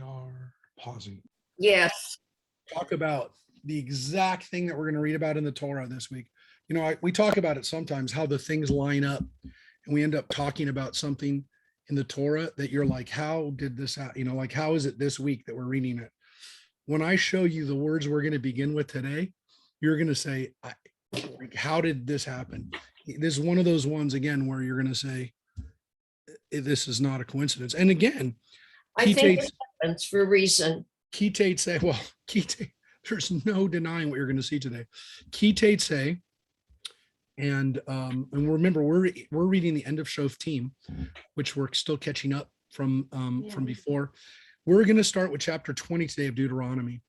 are pausing. Yes. Talk about the exact thing that we're going to read about in the Torah this week. You know, we talk about it sometimes, how the things line up, and we end up talking about something in the Torah that you're like, how did this happen? You know, like, how is it this week that we're reading it? When I show you the words we're going to begin with today, you're going to say, how did this happen? This is one of those ones, again, where you're going to say, this is not a coincidence. And again, I think it happens for a reason. Teitzei, well, there's no denying what you're going to see today. Teitzei, and remember, we're reading the end of Shoftim, which we're still catching up from before. We're going to start with chapter 20 today of Deuteronomy.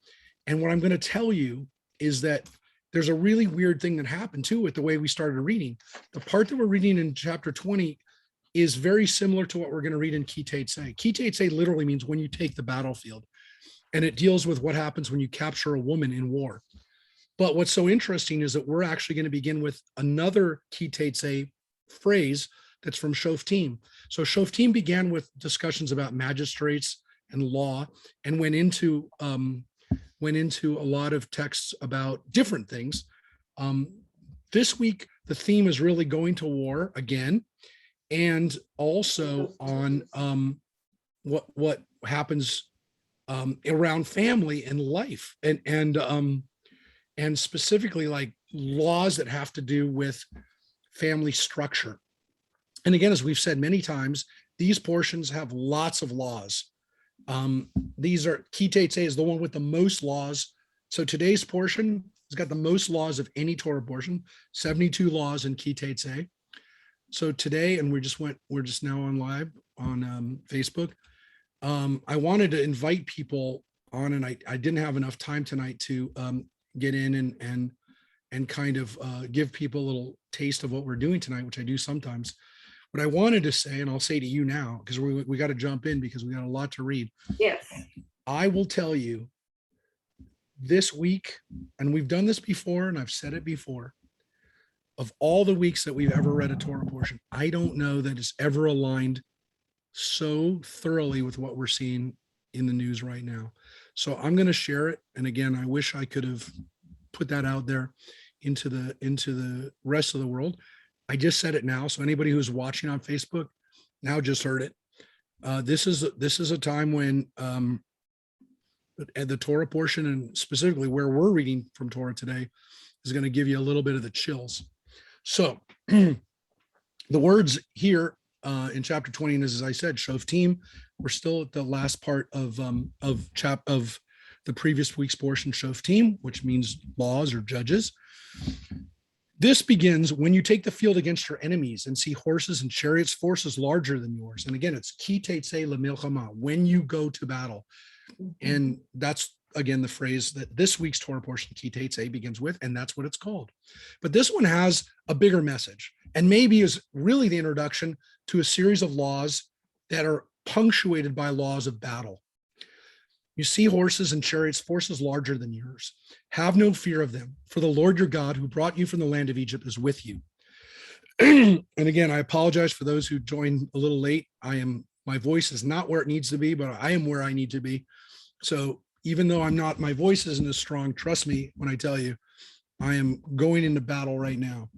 And what I'm going to tell you is that there's a really weird thing that happened too with the way we started reading. The part that we're reading in chapter 20 is very similar to what we're going to read in Teitzei. Teitzei literally means when you take the battlefield, and it deals with what happens when you capture a woman in war. But what's so interesting is that we're actually going to begin with another Teitzei phrase that's from Shoftim. So Shoftim began with discussions about magistrates and law, and went into a lot of texts about different things. This week, the theme is really going to war again, and also on what happens around family and life, and specifically like laws that have to do with family structure. And again, as we've said many times, these portions have lots of laws. These are Teitzei is the one with the most laws. So today's portion has got the most laws of any Torah portion, 72 laws in Teitzei. So today, and we're just now on live on Facebook. I wanted to invite people on, and I didn't have enough time tonight to get in and kind of give people a little taste of what we're doing tonight, which I do sometimes. What I wanted to say, and I'll say to you now, because we got to jump in because we got a lot to read. Yes. I will tell you this week, and we've done this before, and I've said it before, of all the weeks that we've ever read a Torah portion, I don't know that it's ever aligned so thoroughly with what we're seeing in the news right now. So I'm going to share it. And again, I wish I could have put that out there into the rest of the world. I just said it now. So anybody who's watching on Facebook now just heard it. This is a time when the Torah portion, and specifically where we're reading from Torah today, is going to give you a little bit of the chills. So the words here in chapter 20, and as I said, Shoftim, we're still at the last part of the previous week's portion, Shoftim, which means laws or judges. This begins when you take the field against your enemies and see horses and chariots, forces larger than yours. And again, it's Teitzei lemilchama, when you go to battle. And that's, again, the phrase that this week's Torah portion, Teitzei, begins with, and that's what it's called. But this one has a bigger message, and maybe is really the introduction to a series of laws that are punctuated by laws of battle. You see horses and chariots, forces larger than yours. Have no fear of them, for the Lord your God, who brought you from the land of Egypt, is with you. And again, I apologize for those who joined a little late. My voice is not where it needs to be, but I am where I need to be. So even though my voice isn't as strong, trust me when I tell you, I am going into battle right now.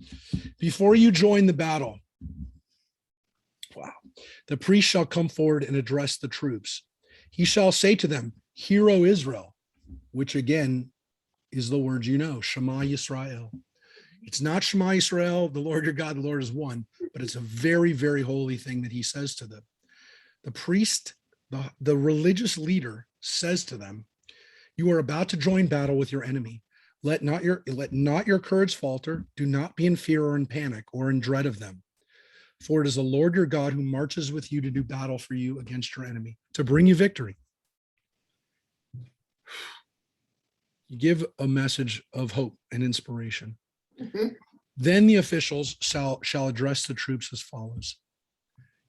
Before you join the battle, the priest shall come forward and address the troops. He shall say to them, "Hear, O Israel," which again is the word Shema Yisrael. It's not Shema Yisrael, the Lord your God, the Lord is one, but it's a very, very holy thing that he says to them. The priest, the religious leader, says to them, "You are about to join battle with your enemy. Let not your courage falter. Do not be in fear or in panic or in dread of them. For it is the Lord your God who marches with you to do battle for you against your enemy, to bring you victory." You give a message of hope and inspiration. Mm-hmm. Then the officials shall address the troops as follows.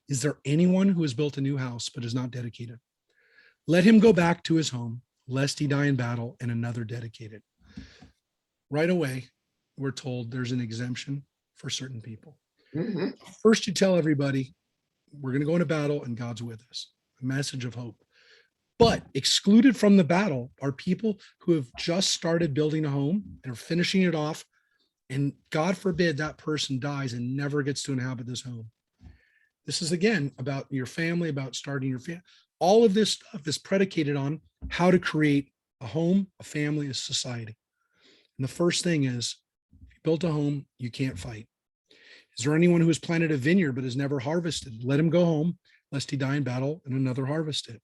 Is there anyone who has built a new house but is not dedicated? Let him go back to his home, lest he die in battle, and another dedicate it. Right away, we're told there's an exemption for certain people. Mm-hmm. First, you tell everybody, we're going to go into battle and God's with us. A message of hope. But excluded from the battle are people who have just started building a home and are finishing it off. And God forbid that person dies and never gets to inhabit this home. This is, again, about your family, about starting your family. All of this stuff is predicated on how to create a home, a family, a society. And the first thing is, if you built a home, you can't fight. Is there anyone who has planted a vineyard but has never harvested? Let him go home, lest he die in battle and another harvest it.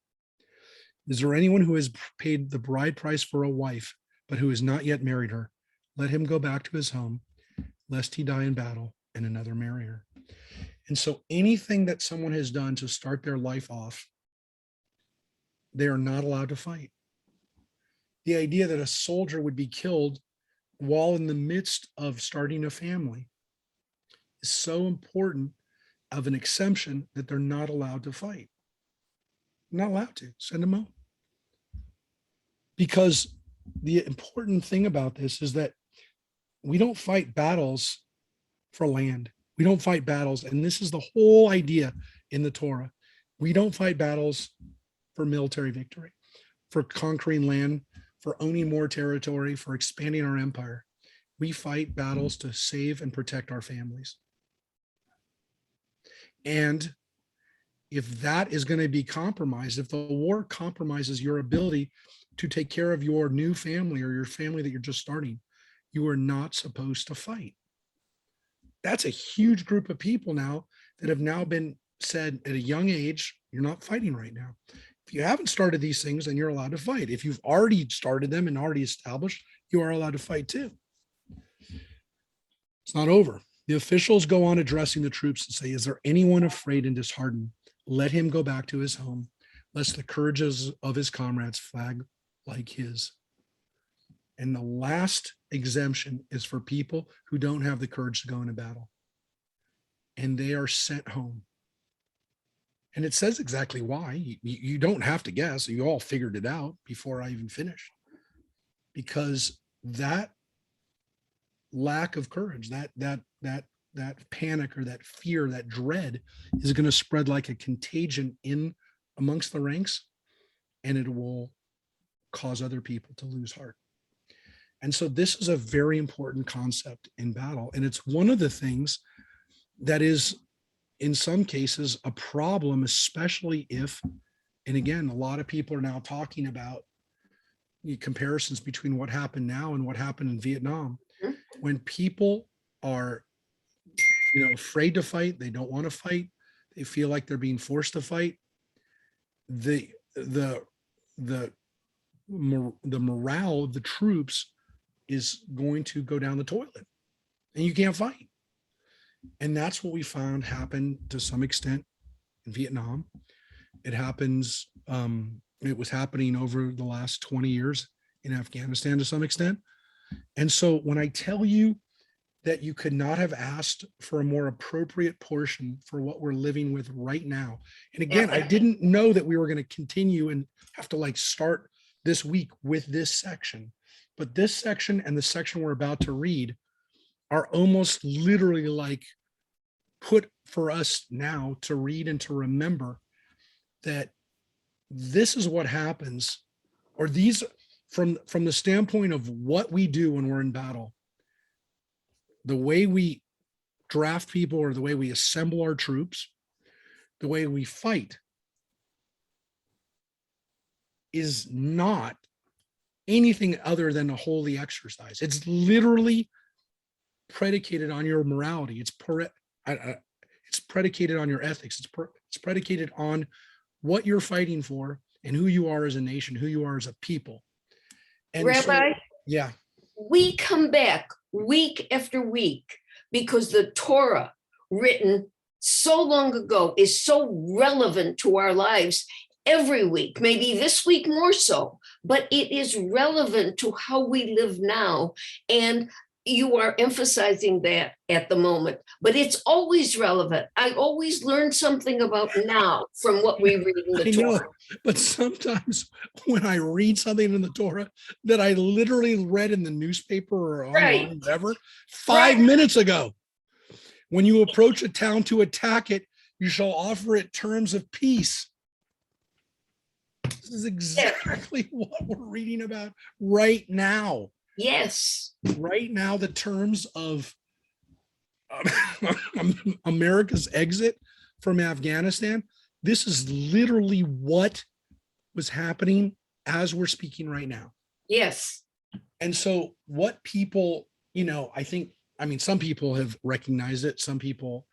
Is there anyone who has paid the bride price for a wife, but who has not yet married her? Let him go back to his home, lest he die in battle and another marry her. And so anything that someone has done to start their life off, they are not allowed to fight. The idea that a soldier would be killed while in the midst of starting a family is so important of an exemption that they're not allowed to fight. Not allowed to. Send them home. Because the important thing about this is that we don't fight battles for land. We don't fight battles. And this is the whole idea in the Torah. We don't fight battles for military victory, for conquering land, for owning more territory, for expanding our empire. We fight battles to save and protect our families. And if that is going to be compromised, if the war compromises your ability to take care of your new family or your family that you're just starting, you are not supposed to fight. That's a huge group of people now that have now been said at a young age, you're not fighting right now. If you haven't started these things, then you're allowed to fight. If you've already started them and already established, you are allowed to fight too. It's not over. The officials go on addressing the troops and say, is there anyone afraid and disheartened? Let him go back to his home, lest the courage of his comrades flag like his. And the last exemption is for people who don't have the courage to go into battle. And they are sent home. And it says exactly why. You don't have to guess. You all figured it out before I even finished. Because that lack of courage, that panic or that fear, that dread is going to spread like a contagion in amongst the ranks, and it will cause other people to lose heart. And so this is a very important concept in battle. And it's one of the things that is, in some cases, a problem, especially if, and again, a lot of people are now talking about the comparisons between what happened now and what happened in Vietnam. When people are, afraid to fight, they don't want to fight, they feel like they're being forced to fight, the morale of the troops is going to go down the toilet, and you can't fight. And that's what we found happened to some extent in Vietnam. It happens, it was happening over the last 20 years in Afghanistan to some extent. And so when I tell you that you could not have asked for a more appropriate portion for what we're living with right now. And again, I didn't know that we were going to continue and have to start this week with this section, but this section and the section we're about to read are almost literally put for us now to read and to remember that this is what happens, or these from the standpoint of what we do when we're in battle. The way we draft people, or the way we assemble our troops, the way we fight, is not anything other than a holy exercise. It's literally predicated on your morality. It's predicated on your ethics. It's predicated on what you're fighting for and who you are as a nation, who you are as a people. And Rabbi, yeah, we come back week after week because the Torah, written so long ago, is so relevant to our lives every week, maybe this week more so, but it is relevant to how we live now. And you are emphasizing that at the moment, but it's always relevant. I always learn something about now from what we read in the Torah. Know, but sometimes when I read something in the Torah that I literally read in the newspaper or online, whatever, 5 minutes ago, when you approach a town to attack it, you shall offer it terms of peace. is exactly what we're reading about right now. Yes. Right now, the terms of America's exit from Afghanistan, this is literally what was happening as we're speaking right now. Yes. And so what people, I mean, some people have recognized it. Some people,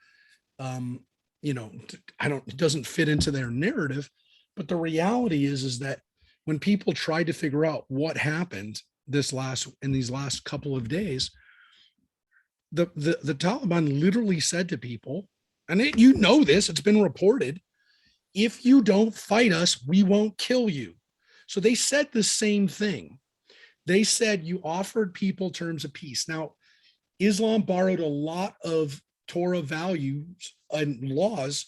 it doesn't fit into their narrative, but the reality is that when people tried to figure out what happened in these last couple of days, the Taliban literally said to people, and this, it's been reported, if you don't fight us, we won't kill you. So they said the same thing. They said you offered people terms of peace. Now, Islam borrowed a lot of Torah values and laws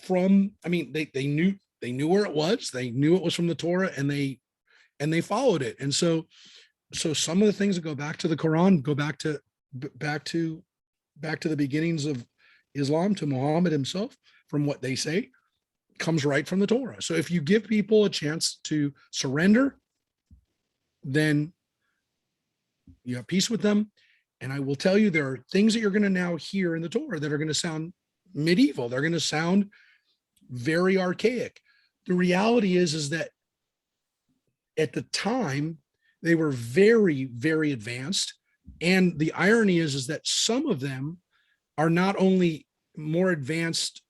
from, I mean, they knew where it was. They knew it was from the Torah, and they followed it. And so some of the things that go back to the Quran go back to the beginnings of Islam, to Muhammad himself, from what they say, comes right from the Torah. So if you give people a chance to surrender, then you have peace with them. And I will tell you, there are things that you're going to now hear in the Torah that are going to sound medieval. They're going to sound very archaic. The reality is that at the time, they were very, very advanced. And the irony is that some of them are not only more advanced,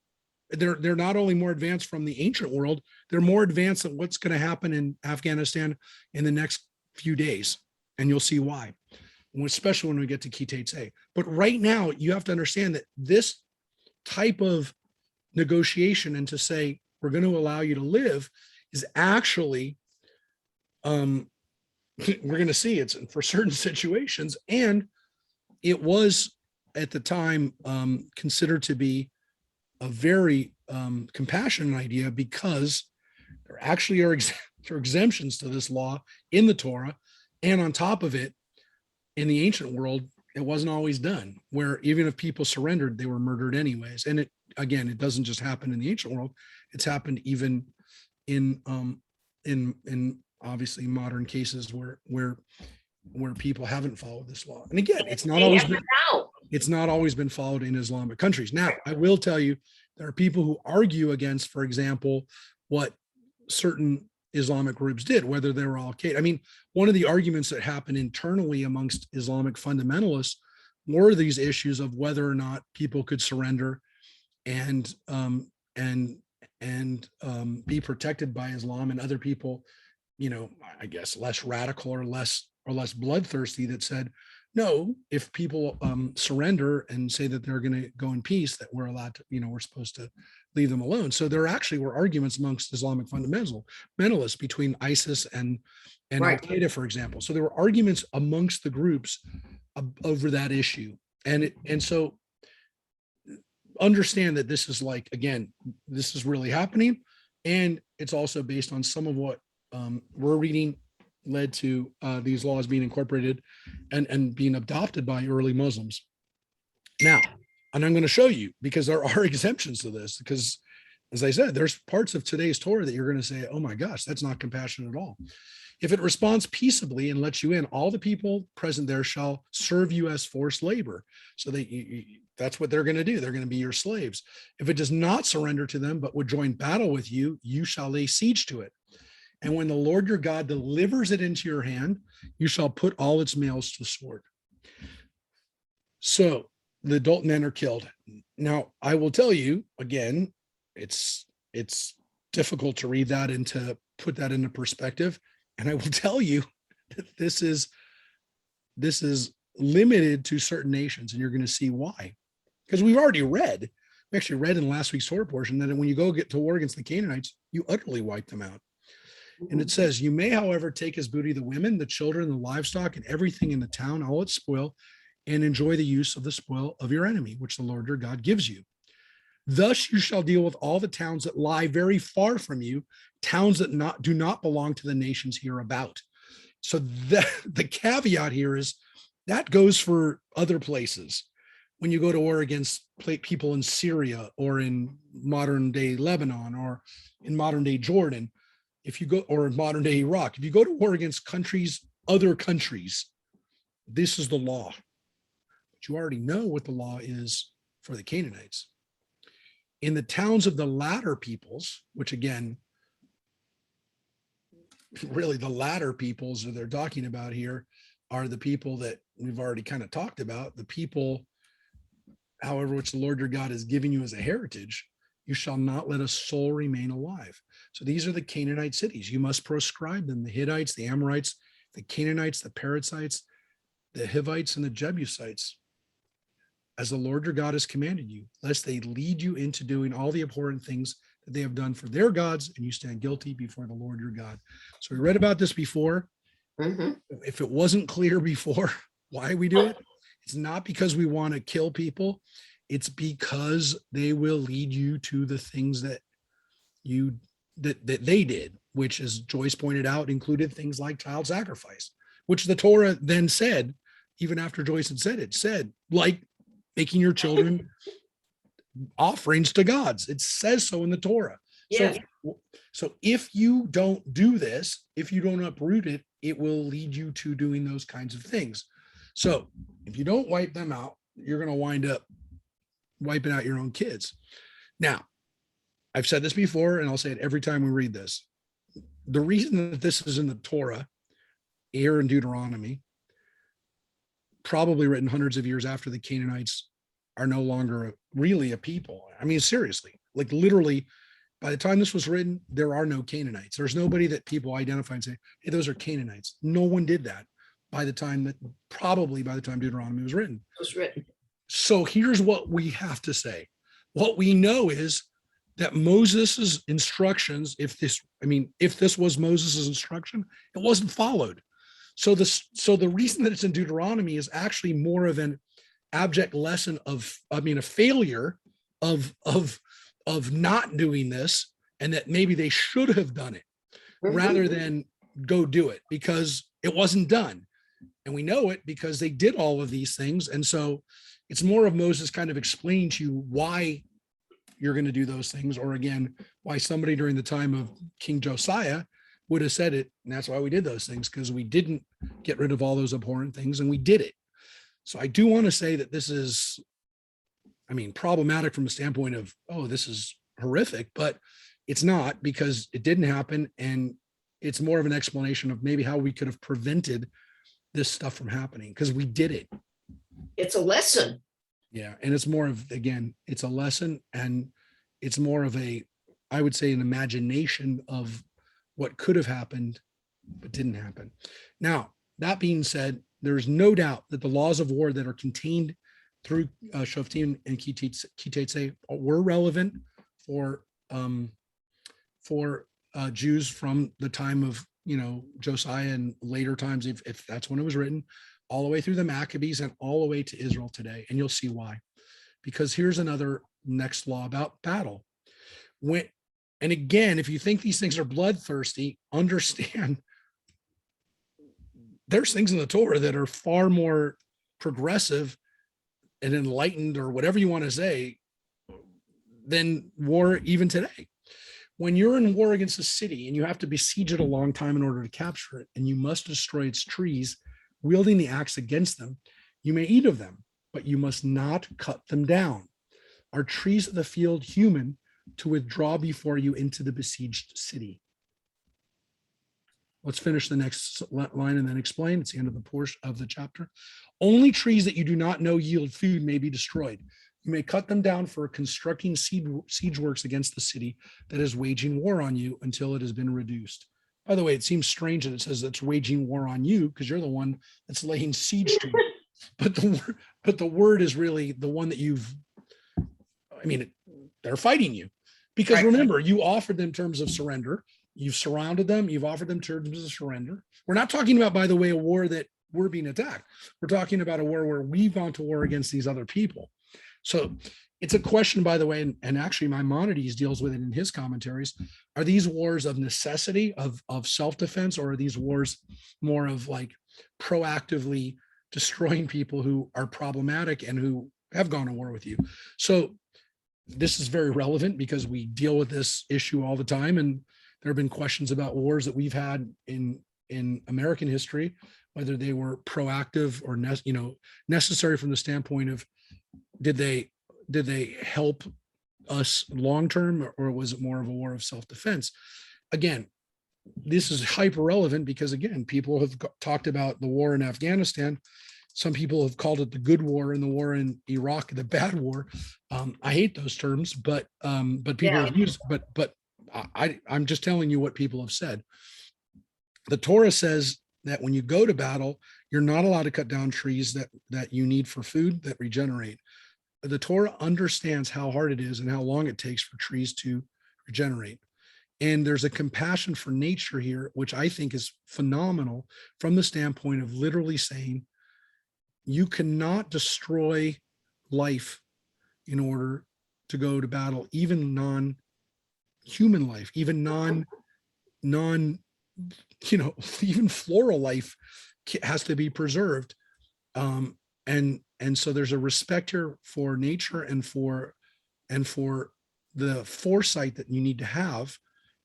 they're not only more advanced from the ancient world, they're more advanced than what's going to happen in Afghanistan in the next few days. And you'll see why, especially when we get to Teitzei. But right now, you have to understand that this type of negotiation, and to say we're going to allow you to live, is actually, we're going to see it's for certain situations. And it was at the time considered to be a very compassionate idea, because there actually are exemptions to this law in the Torah. And on top of it, in the ancient world, it wasn't always done, where even if people surrendered, they were murdered anyways. And it doesn't just happen in the ancient world. It's happened even in obviously modern cases where people haven't followed this law. And again, it's not always been followed in Islamic countries. Now, I will tell you, there are people who argue against, for example, what certain Islamic groups did, whether they were Al-Qaeda. I mean, one of the arguments that happened internally amongst Islamic fundamentalists were these issues of whether or not people could surrender and be protected by Islam, and other people, I guess less radical or less bloodthirsty, that said, no, if people surrender and say that they're going to go in peace, that we're allowed to, we're supposed to leave them alone. So there actually were arguments amongst Islamic fundamentalists between ISIS and Right. Al-Qaeda, for example. So there were arguments amongst the groups over that issue. And so understand that this is this is really happening. And it's also based on some of what we're reading led to these laws being incorporated and being adopted by early Muslims. Now, and I'm going to show you, because there are exemptions to this, because as I said, there's parts of today's Torah that you're going to say, oh my gosh, that's not compassion at all. If it responds peaceably and lets you in, all the people present there shall serve you as forced labor. So that's what they're going to do. They're going to be your slaves. If it does not surrender to them, but would join battle with you, you shall lay siege to it. And when the Lord your God delivers it into your hand, you shall put all its males to the sword. So the adult men are killed. Now, I will tell you again, it's difficult to read that and to put that into perspective. And I will tell you that this is limited to certain nations, and you're going to see why. Because we actually read in last week's Torah portion that when you go get to war against the Canaanites, you utterly wipe them out. And it says, you may, however, take as booty the women, the children, the livestock, and everything in the town, all its spoil, and enjoy the use of the spoil of your enemy, which the Lord your God gives you. Thus you shall deal with all the towns that lie very far from you, towns that do not belong to the nations hereabout. So the caveat here is that goes for other places. When you go to war against people in Syria or in modern day Lebanon or in modern day Jordan, if you go, or in modern day Iraq, if you go to war against other countries, this is the law. But you already know what the law is for the Canaanites. In the towns of the latter peoples, which again, really the latter peoples that they're talking about here are the people that we've already kind of talked about, the people, however, which the Lord your God is giving you as a heritage, you shall not let a soul remain alive. So these are the Canaanite cities. You must proscribe them, the Hittites, the Amorites, the Canaanites, the Perizzites, the Hivites, and the Jebusites, as the Lord your God has commanded you, lest they lead you into doing all the abhorrent things that they have done for their gods, and you stand guilty before the Lord your God. So we read about this before. Mhm. If it wasn't clear before why we do it, it's not because we want to kill people. It's because they will lead you to the things that they did, which, as Joyce pointed out, included things like child sacrifice, which the Torah then said, even after Joyce had said it, said, like making your children offerings to gods. It says so in the Torah. Yeah. So if you don't do this, if you don't uproot it, it will lead you to doing those kinds of things. So if you don't wipe them out, you're going to wind up wiping out your own kids. Now, I've said this before, and I'll say it every time we read this. The reason that this is in the Torah, here in Deuteronomy, probably written hundreds of years after the Canaanites are no longer really a people. I mean, seriously, like literally, by the time this was written, there are no Canaanites. There's nobody that people identify and say, hey, those are Canaanites. No one did that probably by the time Deuteronomy was written. It was written. So here's what we have to say. What we know is that Moses's instructions, if this was Moses's instruction, it wasn't followed. So the reason that it's in Deuteronomy is actually more of an abject lesson a failure of not doing this, and that maybe they should have done it rather than go do it, because it wasn't done. And we know it because they did all of these things. And so it's more of Moses kind of explaining to you why you're going to do those things, or again, why somebody during the time of King Josiah would have said it. And that's why we did those things, because we didn't get rid of all those abhorrent things, and we did it. So I do want to say that this is, problematic from a standpoint of, oh, this is horrific, but it's not, because it didn't happen. And it's more of an explanation of maybe how we could have prevented this stuff from happening, because we did it. It's a lesson. Yeah. And it's more of, again, it's a lesson, and it's more of I would say, an imagination of what could have happened, but didn't happen. Now, that being said, there's no doubt that the laws of war that are contained through Shoftim and Teitzei were relevant for Jews from the time of Josiah and later times, if that's when it was written, all the way through the Maccabees and all the way to Israel today. And you'll see why. Because here's another next law about battle. And again, if you think these things are bloodthirsty, understand there's things in the Torah that are far more progressive and enlightened, or whatever you want to say, than war even today. When you're in war against a city and you have to besiege it a long time in order to capture it, and you must destroy its trees, wielding the axe against them, you may eat of them, but you must not cut them down. Are trees of the field human to withdraw before you into the besieged city? Let's finish the next line and then explain. It's the end of the portion of the chapter. Only trees that you do not know yield food may be destroyed. You may cut them down for constructing siege works against the city that is waging war on you until it has been reduced. By the way, it seems strange that it says that's waging war on you, because you're the one that's laying siege to it. But the word is really the one that they're fighting you. Because Right. Remember, you offered them terms of surrender. You've surrounded them. You've offered them terms of surrender. We're not talking about, by the way, a war that we're being attacked. We're talking about a war where we've gone to war against these other people. So it's a question, by the way, and actually Maimonides deals with it in his commentaries. Are these wars of necessity, of self-defense, or are these wars more of like proactively destroying people who are problematic and who have gone to war with you? So this is very relevant because we deal with this issue all the time. And There have been questions about wars that we've had in American history, whether they were proactive or necessary from the standpoint of did they help us long term, or was it more of a war of self-defense? Again, this is hyper relevant because, again, people have talked about the war in Afghanistan. Some people have called it the good war and the war in Iraq the bad war. I hate those terms, but people have used. But I'm just telling you what people have said. The Torah says that when you go to battle, you're not allowed to cut down trees that you need for food that regenerate. The Torah understands how hard it is and how long it takes for trees to regenerate. And there's a compassion for nature here, which I think is phenomenal from the standpoint of literally saying you cannot destroy life in order to go to battle, even non-human life, even even floral life has to be preserved. And so there's a respect here for nature and for the foresight that you need to have,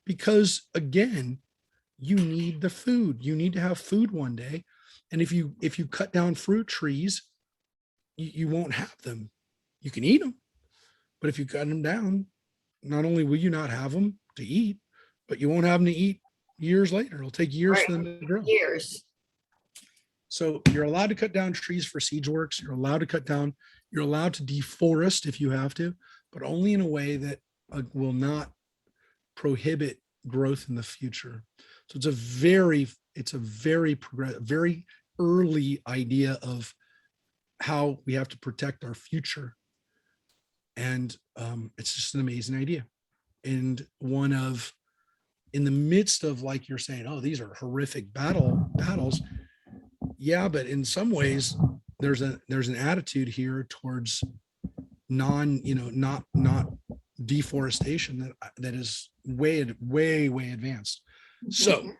because again, you need the food. You need to have food one day. And if you cut down fruit trees, you won't have them. You can eat them, but if you cut them down, not only will you not have them to eat, but you won't have them to eat years later. It'll take years for them to grow. Years. So you're allowed to cut down trees for siege works. You're allowed to deforest if you have to, but only in a way that will not prohibit growth in the future. So it's a very early idea of how we have to protect our future. And it's just an amazing idea. And one of, in the midst of, like you're saying, oh, these are horrific battles. Yeah, but in some ways there's an attitude here towards not deforestation that is way advanced. So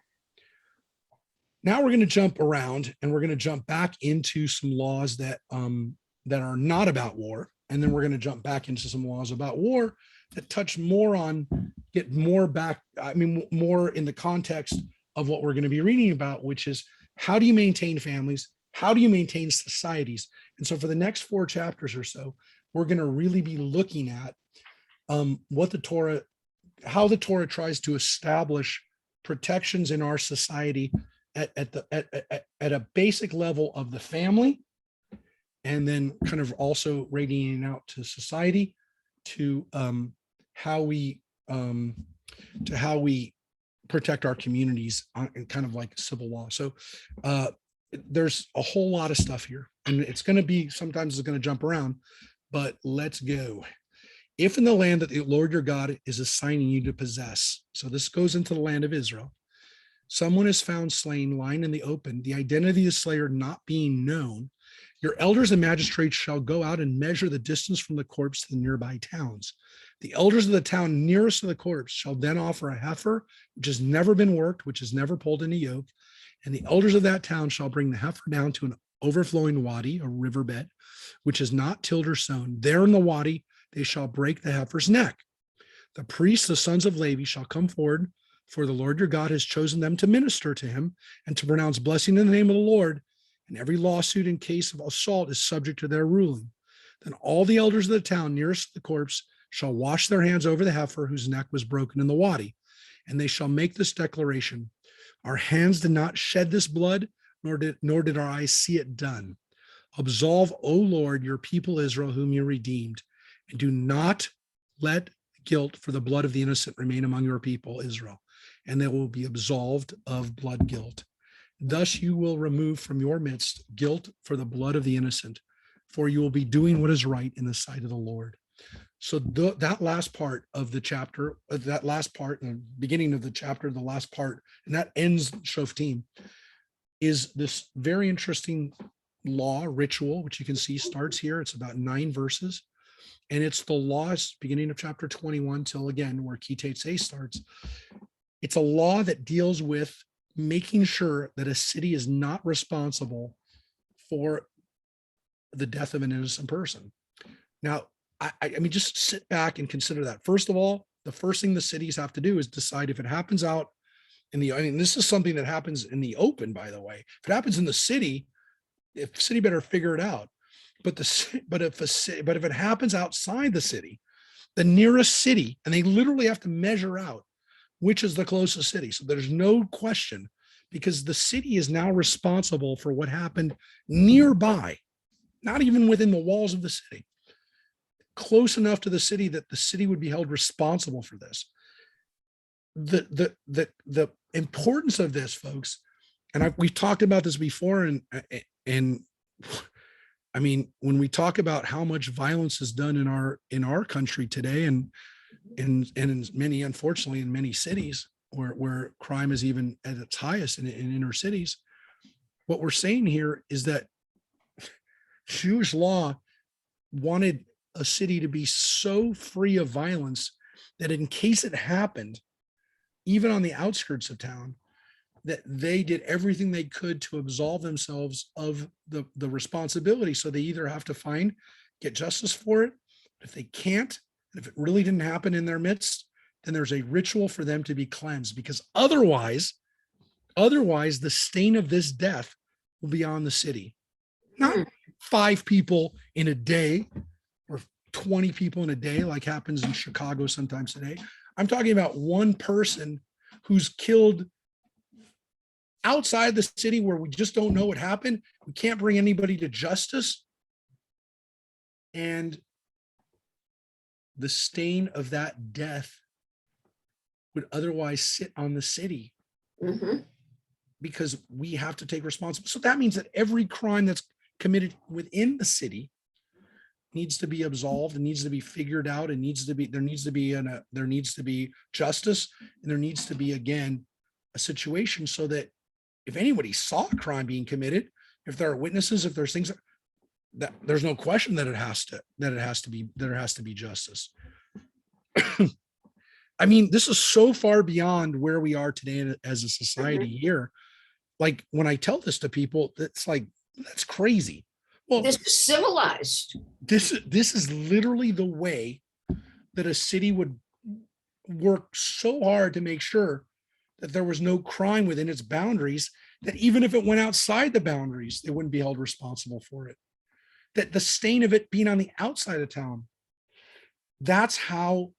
now we're going to jump around and we're going to jump back into some laws that are not about war, and then we're going to jump back into some laws about war that touch more on, more in the context of what we're going to be reading about, which is how do you maintain families? How do you maintain societies? And so for the next 4 chapters or so, we're going to really be looking at how the Torah tries to establish protections in our society at a basic level of the family, and then kind of also radiating out to society, to how we protect our communities in kind of like civil law. So there's a whole lot of stuff here, and it's going to be, sometimes it's going to jump around, but let's go. If in the land that the Lord your God is assigning you to possess, so this goes into the land of Israel, someone is found slain, lying in the open, the identity of the slayer not being known, your elders and magistrates shall go out and measure the distance from the corpse to the nearby towns. The elders of the town nearest to the corpse shall then offer a heifer, which has never been worked, which has never pulled any yoke. And the elders of that town shall bring the heifer down to an overflowing wadi, a riverbed, which is not tilled or sown. There in the wadi, they shall break the heifer's neck. The priests, the sons of Levi, shall come forward, for the Lord your God has chosen them to minister to him and to pronounce blessing in the name of the Lord. And every lawsuit in case of assault is subject to their ruling. Then all the elders of the town nearest to the corpse shall wash their hands over the heifer whose neck was broken in the wadi, and they shall make this declaration: our hands did not shed this blood, nor did our eyes see it done. Absolve, O Lord, your people Israel, whom you redeemed, and do not let guilt for the blood of the innocent remain among your people Israel, and they will be absolved of blood guilt. Thus you will remove from your midst guilt for the blood of the innocent, for you will be doing what is right in the sight of the Lord. So that last part of the chapter, that last part, the beginning of the chapter, the last part, and that ends Shoftim, is this very interesting law ritual, which you can see starts here. It's about 9 verses. And it's the laws beginning of chapter 21 till again, where Teitzei starts. It's a law that deals with making sure that a city is not responsible for the death of an innocent person. Now, I mean, just sit back and consider that. First of all, the first thing the cities have to do is decide if it happens out in the, I mean, this is something that happens in the open, by the way. If it happens in the city, if city better figure it out. But if it happens outside the city, the nearest city, and they literally have to measure out which is the closest city. So there's no question, because the city is now responsible for what happened nearby, not even within the walls of the city, close enough to the city that the city would be held responsible for this. The importance of this, folks, and we've talked about this before, and I mean, when we talk about how much violence is done in our country today, and in many, unfortunately, in many cities where crime is even at its highest in inner cities, what we're saying here is that Jewish law wanted a city to be so free of violence that in case it happened, even on the outskirts of town, that they did everything they could to absolve themselves of the responsibility. So they either have to get justice for it. If they can't, and if it really didn't happen in their midst, then there's a ritual for them to be cleansed, because otherwise the stain of this death will be on the city. Not 5 people in a day or 20 people in a day, like happens in Chicago sometimes today. I'm talking about one person who's killed outside the city where we just don't know what happened. We can't bring anybody to justice. And the stain of that death would otherwise sit on the city, because we have to take responsibility. So that means that every crime that's committed within the city needs to be absolved and needs to be figured out, and there needs to be justice, and there needs to be, again, a situation so that if anybody saw a crime being committed, if there are witnesses, if there's things that there's no question that there has to be justice. I mean, this is so far beyond where we are today as a society here. Like, when I tell this to people, it's like, that's crazy. Well, this is civilized. This is literally the way that a city would work so hard to make sure that there was no crime within its boundaries, that even if it went outside the boundaries, they wouldn't be held responsible for it. That the stain of it being on the outside of town, that's how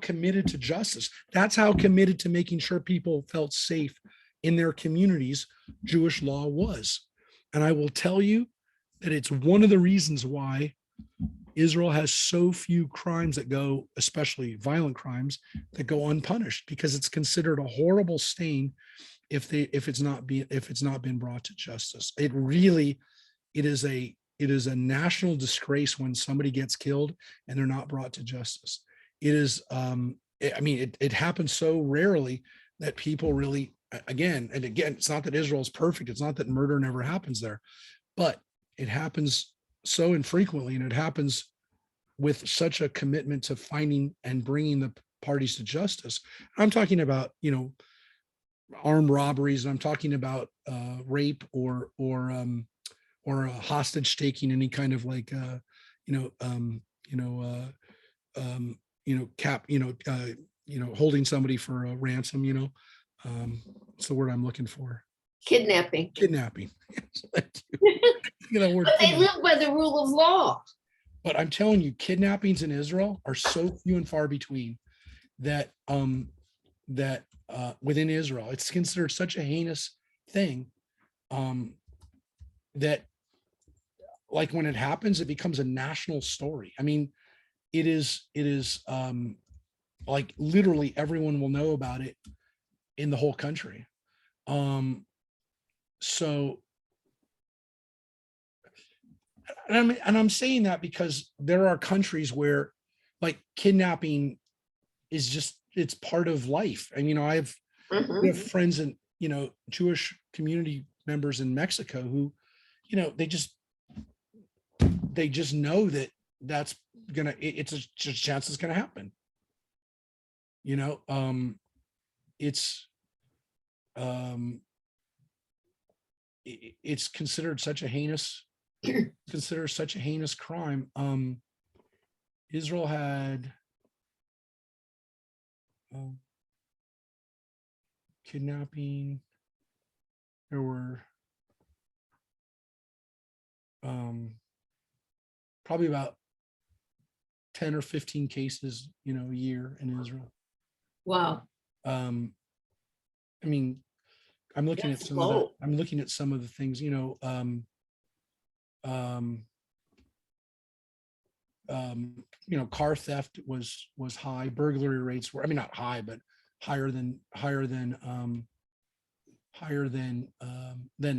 committed to justice. That's how committed to making sure people felt safe in their communities Jewish law was. And I will tell you that it's one of the reasons why Israel has so few crimes that go, especially violent crimes, that go unpunished, because it's considered a horrible stain if it's not been brought to justice. It is a national disgrace when somebody gets killed and they're not brought to justice. It is, it happens so rarely that people really, again, it's not that Israel is perfect. It's not that murder never happens there, but it happens so infrequently, and it happens with such a commitment to finding and bringing the parties to justice. I'm talking about, armed robberies, and I'm talking about rape or hostage taking, any kind of like, holding somebody for a ransom, it's the word I'm looking for. Kidnapping. Thank you. But they live by the rule of law. But I'm telling you, kidnappings in Israel are so few and far between that within Israel, it's considered such a heinous thing that, like, when it happens, it becomes a national story. I mean, it is like literally everyone will know about it in the whole country. So, and I'm saying that because there are countries where, like, kidnapping is just, it's part of life. And, I have friends and, Jewish community members in Mexico who, they just know that that's it's a chance it's gonna happen. It's considered such a heinous crime. Israel had um, kidnapping. There were probably about 10 or 15 cases, a year in Israel. Wow. I mean, I'm looking That's at some low. of the things, car theft was high. Burglary rates were, I mean, not high, but higher than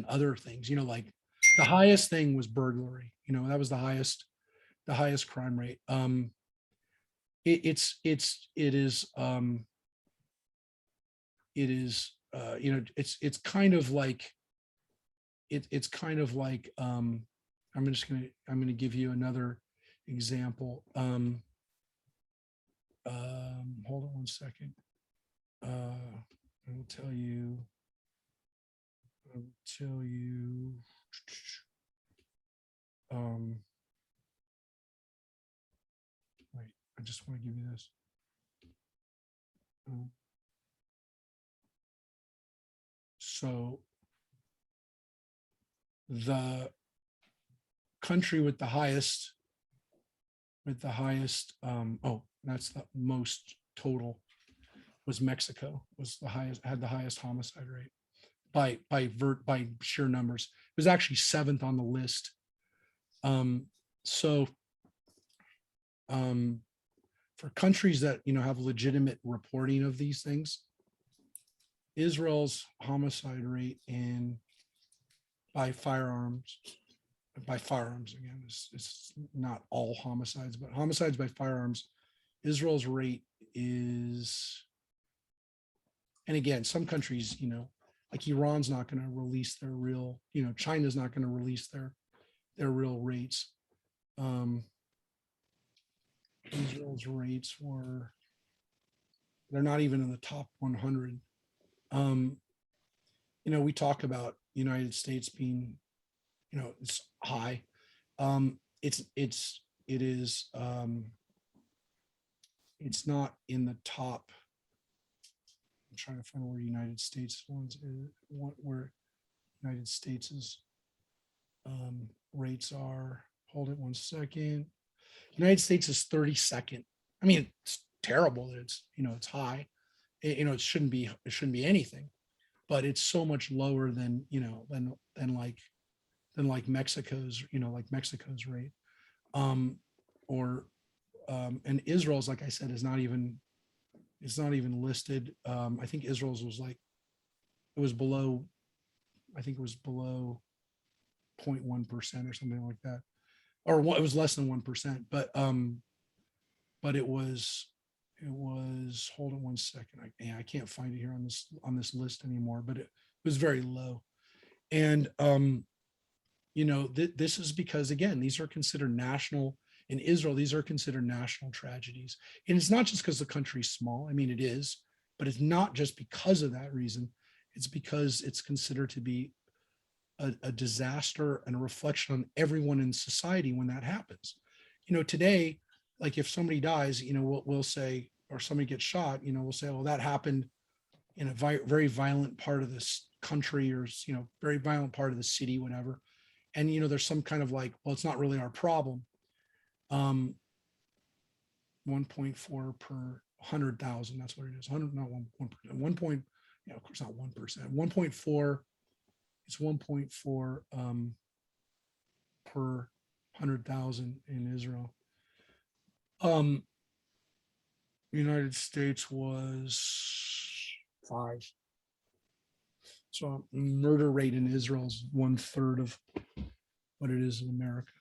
other things. Like the highest thing was burglary. That was the highest crime rate. It is it's kind of like I'm going to give you another example. Hold on one second. I will tell you. Wait, I just want to give you this. So the country with the highest, that's the most total, was Mexico, had the highest homicide rate by sheer numbers. It was actually 7th on the list. For countries that have legitimate reporting of these things, Israel's homicide rate by firearms again, it's not all homicides, but homicides by firearms, Israel's rate is, and again, some countries, like Iran's not going to release their real, China's not going to release their real rates. Israel's rates they're not even in the top 100. We talk about United States being, it's high. It's not in the top. I'm trying to find where United States where United States's rates are. Hold it one second. United States is 32nd. I mean, it's terrible that it's high. It shouldn't be anything, but it's so much lower than like Mexico's, Mexico's rate. And Israel's, like I said, it's not even listed. I think Israel's it was below 0.1% or something like that, or it was less than 1%. But it was hold on one second. I can't find it here on this list anymore, but it was very low. And this is because, again, these are considered national. In Israel, these are considered national tragedies. And it's not just because the country's small. I mean, it is, but it's not just because of that reason. It's because it's considered to be a disaster and a reflection on everyone in society when that happens. Today, like if somebody dies, we'll say, or somebody gets shot, we'll say, well, that happened in a very violent part of this country, or, very violent part of the city, whatever. And, there's some kind of like, well, it's not really our problem. 1.4 per 100,000. That's what it is. 100, not 1%. 1 point, of course, not 1%. 1.4. It's 1.4 per 100,000 in Israel. United States was 5. So murder rate in Israel is 1/3 of what it is in America.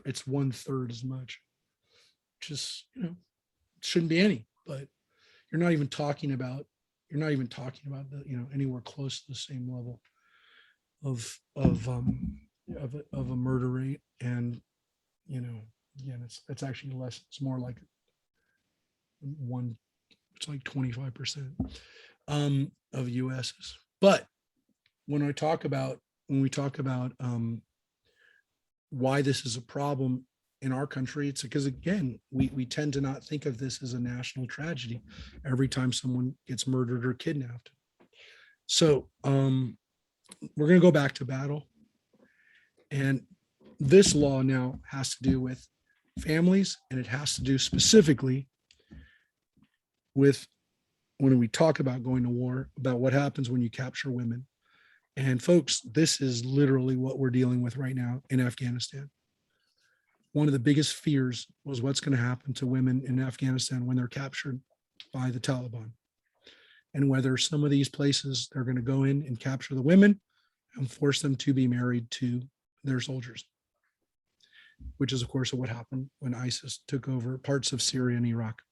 It's 1/3 as much, which is, it shouldn't be any, but you're not even talking about the, anywhere close to the same level of a murder rate. And, again, it's actually less. It's more like it's like 25% of US's. But when we talk about why this is a problem, in our country, it's because, again, we tend to not think of this as a national tragedy every time someone gets murdered or kidnapped. So we're going to go back to battle. And this law now has to do with families, and it has to do specifically with when we talk about going to war, about what happens when you capture women. And folks, this is literally what we're dealing with right now in Afghanistan. One of the biggest fears was what's going to happen to women in Afghanistan when they're captured by the Taliban, and whether some of these places they're going to go in and capture the women and force them to be married to their soldiers, which is, of course, what happened when ISIS took over parts of Syria and Iraq.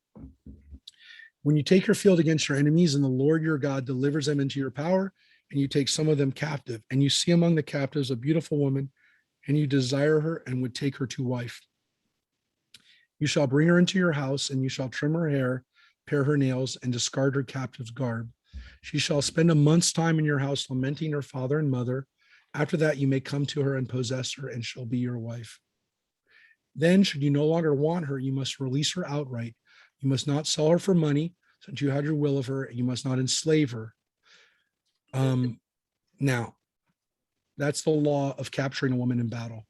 When you take your field against your enemies and the Lord your God delivers them into your power, and you take some of them captive, and you see among the captives a beautiful woman, and you desire her and would take her to wife, you shall bring her into your house, and you shall trim her hair, pare her nails, and discard her captive's garb. She shall spend a month's time in your house, lamenting her father and mother. After that, you may come to her and possess her, and she'll be your wife. Then, should you no longer want her, you must release her outright. You must not sell her for money, since you had your will of her, and you must not enslave her. Now, that's the law of capturing a woman in battle.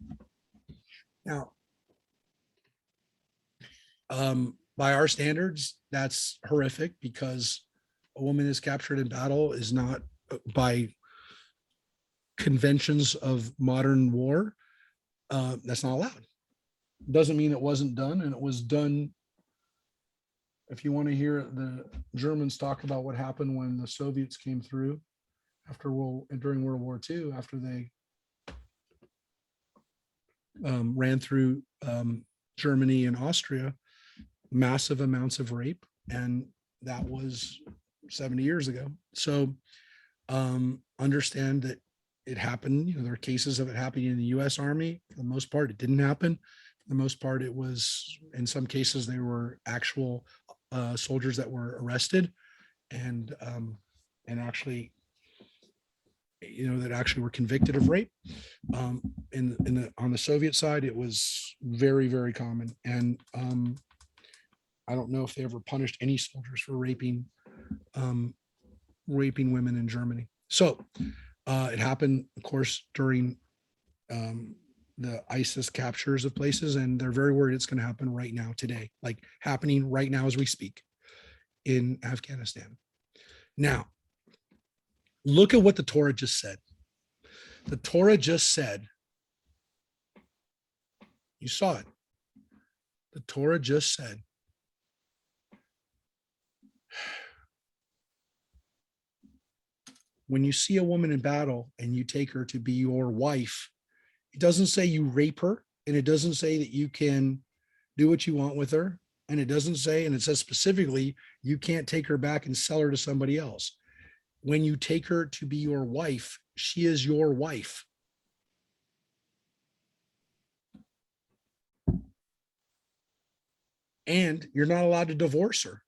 Now, by our standards, that's horrific, because a woman is captured in battle is not, by conventions of modern war, that's not allowed. Doesn't mean it wasn't done, and it was done. If you want to hear the Germans talk about what happened when the Soviets came through during World War II, after they ran through Germany and Austria, massive amounts of rape, and that was 70 years ago. So understand that it happened. There are cases of it happening in the U.S. Army. For the most part, it didn't happen. For the most part, it was, in some cases, they were actual soldiers that were arrested and actually, that actually were convicted of rape. On the Soviet side, it was very, very common. And I don't know if they ever punished any soldiers for raping women in Germany. So it happened, of course, during the ISIS captures of places, and they're very worried it's going to happen right now, today, like happening right now as we speak in Afghanistan. Now, look at what the Torah just said. The Torah just said, you saw it. The Torah just said, when you see a woman in battle and you take her to be your wife, it doesn't say you rape her, and it doesn't say that you can do what you want with her. And it doesn't say, and it says specifically, you can't take her back and sell her to somebody else. When you take her to be your wife, she is your wife. And you're not allowed to divorce her.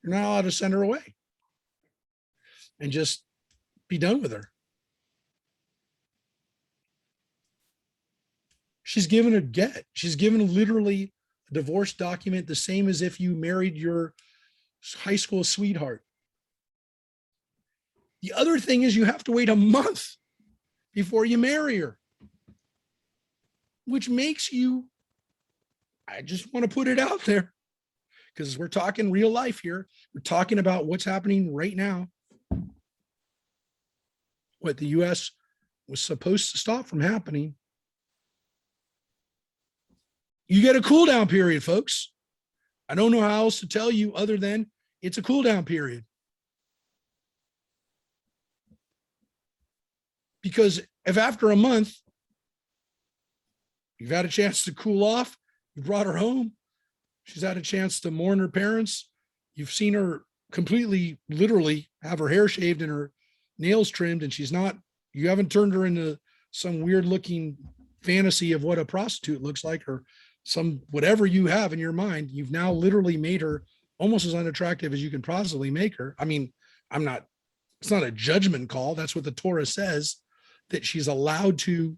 You're not allowed to send her away and just be done with her. She's given a get. She's given literally a divorce document, the same as if you married your high school sweetheart. The other thing is you have to wait a month before you marry her, which makes you, I just want to put it out there, because we're talking real life here. We're talking about what's happening right now. What the U.S. was supposed to stop from happening. You get a cool down period, folks. I don't know how else to tell you other than it's a cool down period. Because if after a month, you've had a chance to cool off, you brought her home, she's had a chance to mourn her parents, you've seen her completely, literally have her hair shaved and her nails trimmed, and you haven't turned her into some weird looking fantasy of what a prostitute looks like, or some whatever you have in your mind, you've now literally made her almost as unattractive as you can possibly make her. I mean, it's not a judgment call. That's what the Torah says, that she's allowed to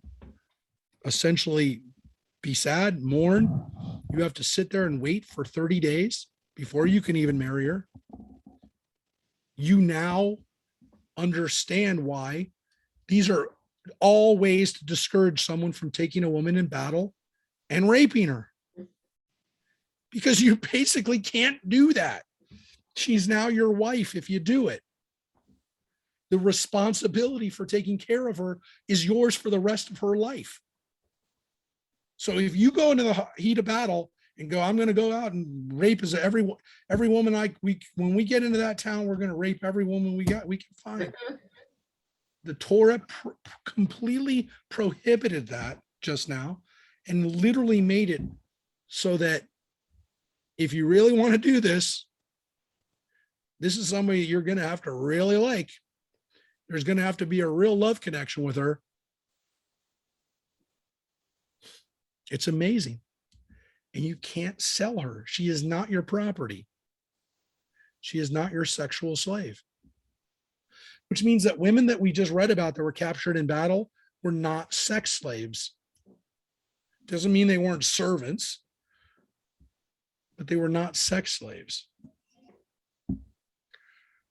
essentially be sad, mourn. You have to sit there and wait for 30 days before you can even marry her. You now understand why these are all ways to discourage someone from taking a woman in battle and raping her. Because you basically can't do that. She's now your wife if you do it. The responsibility for taking care of her is yours for the rest of her life. So if you go into the heat of battle and go, I'm going to go out and rape as every woman when we get into that town, we're going to rape every woman we can find. The Torah completely prohibited that just now and literally made it so that if you really want to do this, this is somebody you're going to have to really like. There's going to have to be a real love connection with her. It's amazing. And you can't sell her. She is not your property. She is not your sexual slave. Which means that women that we just read about that were captured in battle were not sex slaves. Doesn't mean they weren't servants, but they were not sex slaves.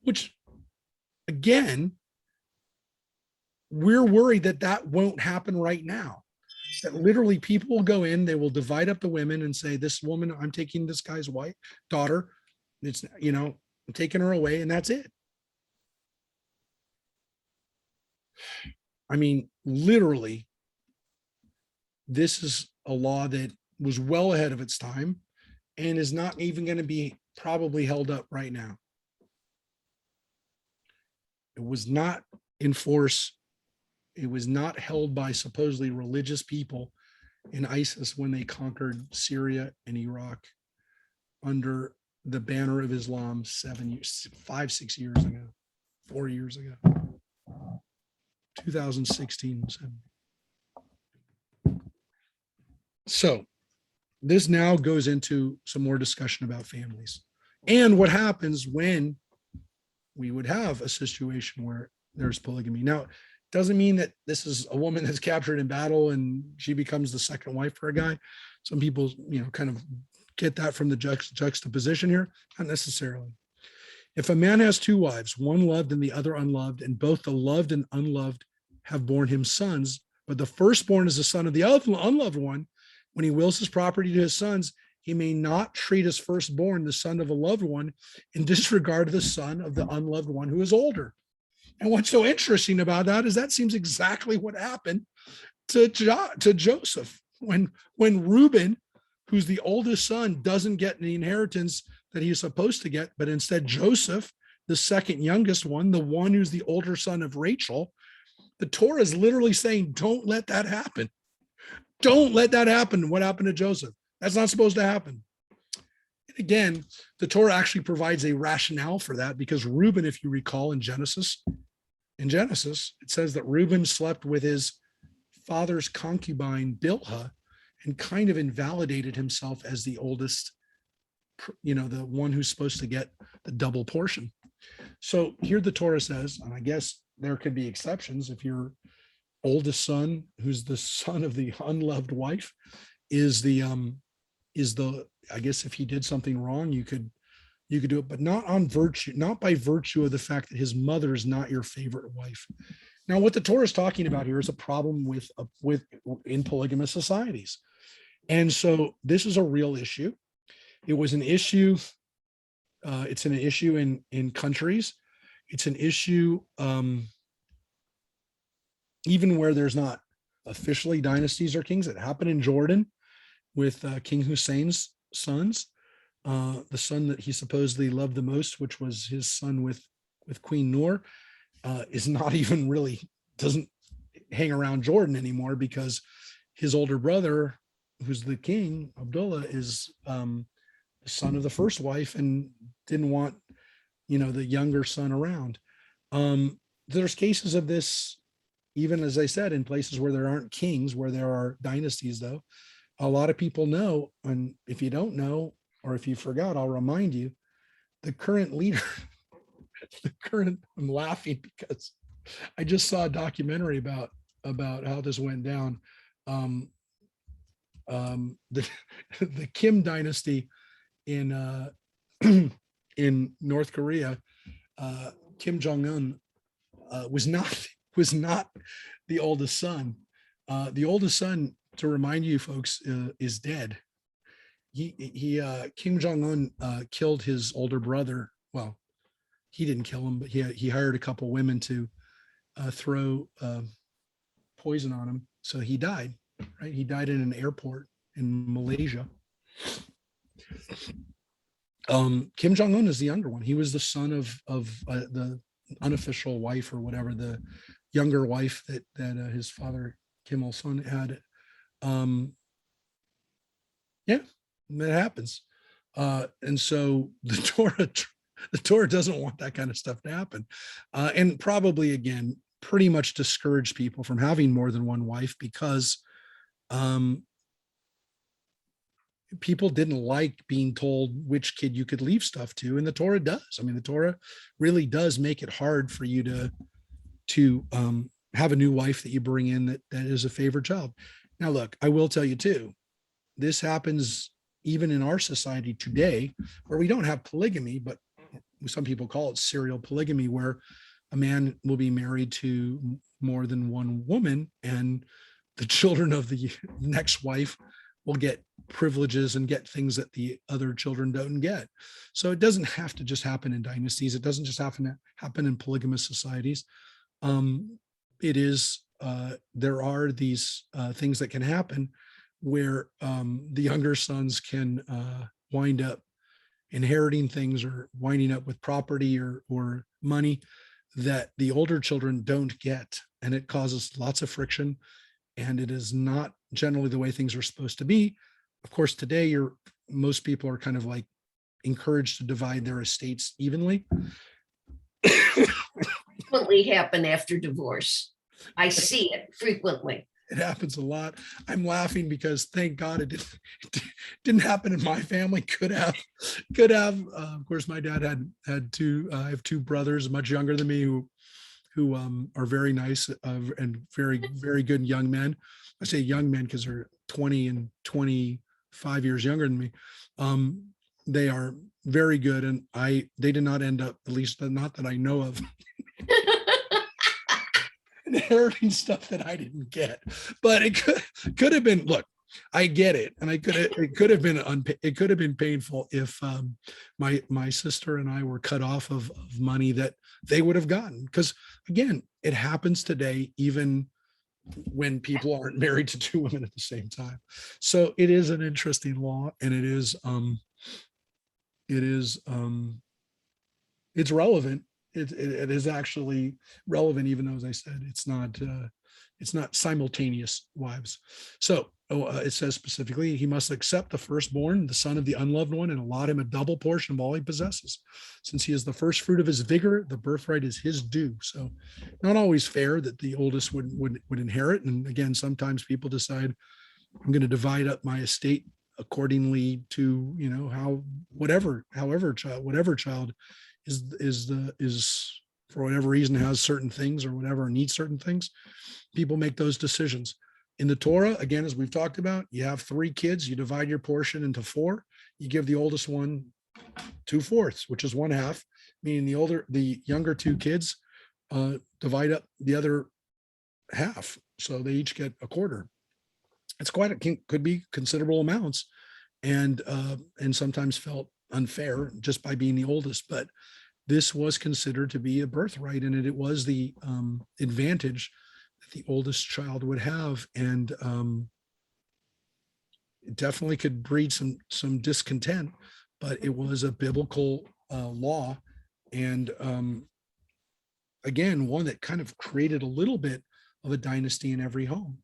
Which, again, we're worried that that won't happen right now. That literally people will go in, they will divide up the women and say, this woman, I'm taking this guy's wife, daughter. It's, I'm taking her away, and that's it. I mean, literally, this is a law that was well ahead of its time and is not even going to be probably held up right now. It was not in force. It was not held by supposedly religious people in ISIS when they conquered Syria and Iraq under the banner of Islam 6 years ago, 4 years ago, 2016. So this now goes into some more discussion about families and what happens when we would have a situation where there's polygamy. Now, doesn't mean that this is a woman that's captured in battle and she becomes the second wife for a guy. Some people, kind of get that from the juxtaposition here. Not necessarily. If a man has two wives, one loved and the other unloved, and both the loved and unloved have borne him sons, but the firstborn is the son of the unloved one, when he wills his property to his sons, he may not treat his firstborn, the son of a loved one, in disregard of the son of the unloved one who is older. And what's so interesting about that is that seems exactly what happened to Joseph when Reuben, who's the oldest son, doesn't get the inheritance that he's supposed to get, but instead Joseph, the second youngest one, the one who's the older son of Rachel, the Torah is literally saying, don't let that happen. Don't let that happen. What happened to Joseph? That's not supposed to happen. And again, the Torah actually provides a rationale for that because Reuben, if you recall in Genesis, it says that Reuben slept with his father's concubine, Bilhah, and kind of invalidated himself as the oldest, the one who's supposed to get the double portion. So here the Torah says, and I guess there could be exceptions if your oldest son, who's the son of the unloved wife, is the I guess if he did something wrong, you could do it, but not by virtue of the fact that his mother is not your favorite wife. Now, what the Torah is talking about here is a problem in polygamous societies. And so this is a real issue. It was an issue. It's an issue in countries. It's an issue even where there's not officially dynasties or kings. It happened in Jordan with King Hussein's sons. The son that he supposedly loved the most, which was his son with Queen Noor, is not even really, doesn't hang around Jordan anymore because his older brother, who's the king, Abdullah, is the son of the first wife and didn't want, the younger son around. There's cases of this, even as I said, in places where there aren't kings, where there are dynasties, though. A lot of people know, and if you don't know, or if you forgot, I'll remind you, the current leader, I'm laughing because I just saw a documentary about how this went down. the the Kim dynasty in in North Korea, Kim Jong-un was not the oldest son. The oldest son, to remind you folks, is dead. Kim Jong-un killed his older brother. Well, he didn't kill him, but he hired a couple women to throw poison on him. So he died, right? He died in an airport in Malaysia. Kim Jong-un is the younger one. He was the son of the unofficial wife, or whatever, the younger wife that his father Kim Il-sung had. Yeah, that happens. And so the Torah doesn't want that kind of stuff to happen, and probably, again, pretty much discourage people from having more than one wife, because people didn't like being told which kid you could leave stuff to, and the Torah does. I mean, the Torah really does make it hard for you to have a new wife that you bring in that is a favorite child. Now, look, I will tell you too, this happens even in our society today, where we don't have polygamy, but some people call it serial polygamy, where a man will be married to more than one woman, and the children of the next wife will get privileges and get things that the other children don't get. So it doesn't have to just happen in dynasties. It doesn't just happen in polygamous societies. It is, there are these things that can happen where the younger sons can wind up inheriting things, or winding up with property or money that the older children don't get. And it causes lots of friction, and it is not generally the way things are supposed to be. Of course, today most people are kind of like encouraged to divide their estates evenly. Frequently happen after divorce. I see it frequently. It happens a lot. I'm laughing because thank God it didn't happen in my family. Could have. Of course, my dad had two. I have two brothers, much younger than me, who are very nice and very, very good young men. I say young men because they're 20 and 25 years younger than me. They are very good, and they did not end up, at least not that I know of, inheriting stuff that I didn't get. But it could have been. Look, I get it, and it could have been painful if my sister and I were cut off of money that they would have gotten. Because again, it happens today, even when people aren't married to two women at the same time. So it is an interesting law, and it's relevant. It is actually relevant, even though, as I said, it's not simultaneous wives. So it says specifically, he must accept the firstborn, the son of the unloved one, and allot him a double portion of all he possesses. Since he is the first fruit of his vigor, the birthright is his due. So not always fair that the oldest would inherit. And again, sometimes people decide, I'm going to divide up my estate accordingly to, however child is for whatever reason has certain things or whatever, needs certain things. People make those decisions. In the Torah, again, as we've talked about, you have 3 kids, you divide your portion into 4, you give the oldest one 2/4, which is 1/2, meaning the younger 2 kids divide up the other half. So they each get 1/4. It's could be considerable amounts, and sometimes felt unfair just by being the oldest. But this was considered to be a birthright, and it was the advantage that the oldest child would have. And it definitely could breed some discontent, but it was a biblical law. And again, one that kind of created a little bit of a dynasty in every home.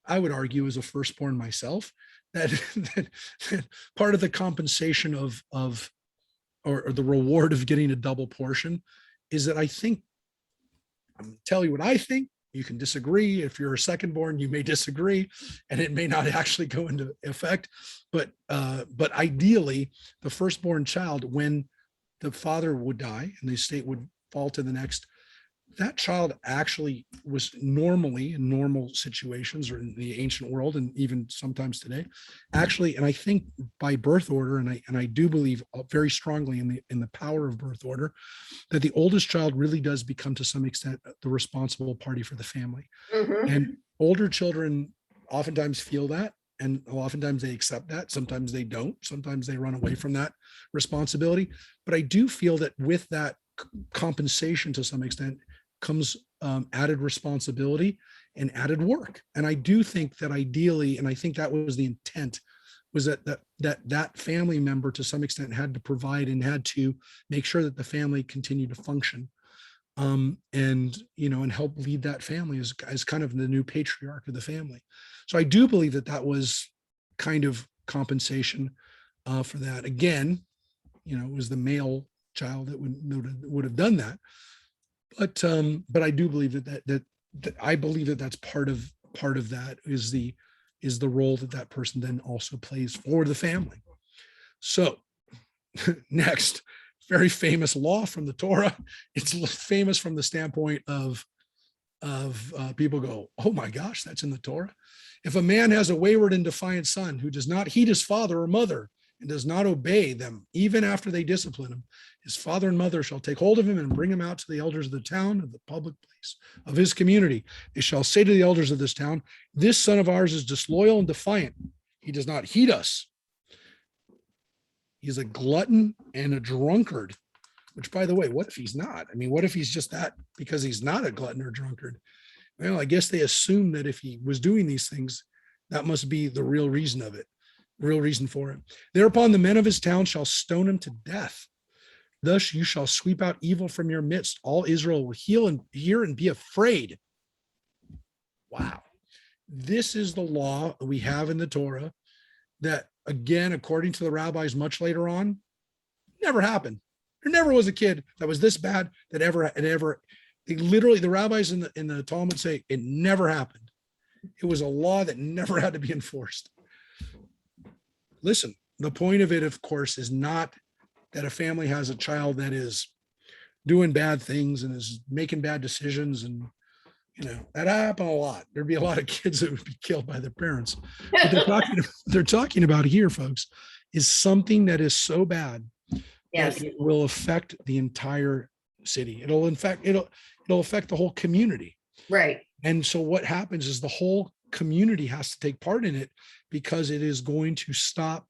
I would argue, as a firstborn myself, that part of the compensation or the reward of getting a double portion is that I'm going to tell you what I think. You can disagree. If you're a secondborn, you may disagree, and it may not actually go into effect. But ideally, the firstborn child, when the father would die and the estate would fall to the next, that child actually was normally in normal situations or in the ancient world and even sometimes today, actually, and I think by birth order, and I do believe very strongly in the power of birth order, that the oldest child really does become to some extent the responsible party for the family. Mhm. And older children oftentimes feel that, and oftentimes they accept that. Sometimes they don't. Sometimes they run away from that responsibility. But I do feel that with that compensation to some extent comes added responsibility and added work. And I do think that ideally, and I think that was the intent, was that family member to some extent had to provide and had to make sure that the family continued to function, and and help lead that family as kind of the new patriarch of the family. So I do believe that that was kind of compensation for that. Again, it was the male child that would have done that, but I do believe that I believe that that's part of that is the role that that person then also plays for the family. So next, very famous law from the Torah. It's famous from the standpoint of people go, oh my gosh, that's in the Torah. If a man has a wayward and defiant son who does not heed his father or mother and does not obey them, even after they discipline him, his father and mother shall take hold of him and bring him out to the elders of the town, of the public place of his community. They shall say to the elders of this town, this son of ours is disloyal and defiant. He does not heed us. He's a glutton and a drunkard, which, by the way, what if he's not? I mean, what if he's just that because he's not a glutton or drunkard? Well, I guess they assume that if he was doing these things, that must be the real reason of it, real reason for it. Thereupon the men of his town shall stone him to death. Thus you shall sweep out evil from your midst. All Israel will hear and be afraid. Wow. This is the law we have in the Torah that, again, according to the rabbis much later on, never happened. There never was a kid that was this bad that ever, the rabbis in the Talmud say it never happened. It was a law that never had to be enforced. Listen, the point of it, of course, is not that a family has a child that is doing bad things and is making bad decisions. And, that happened a lot. There'd be a lot of kids that would be killed by their parents. What they're talking about here, folks, is something that is so bad Yes. that it will affect the entire city. It'll affect the whole community. Right. And so what happens is the whole community has to take part in it because it is going to stop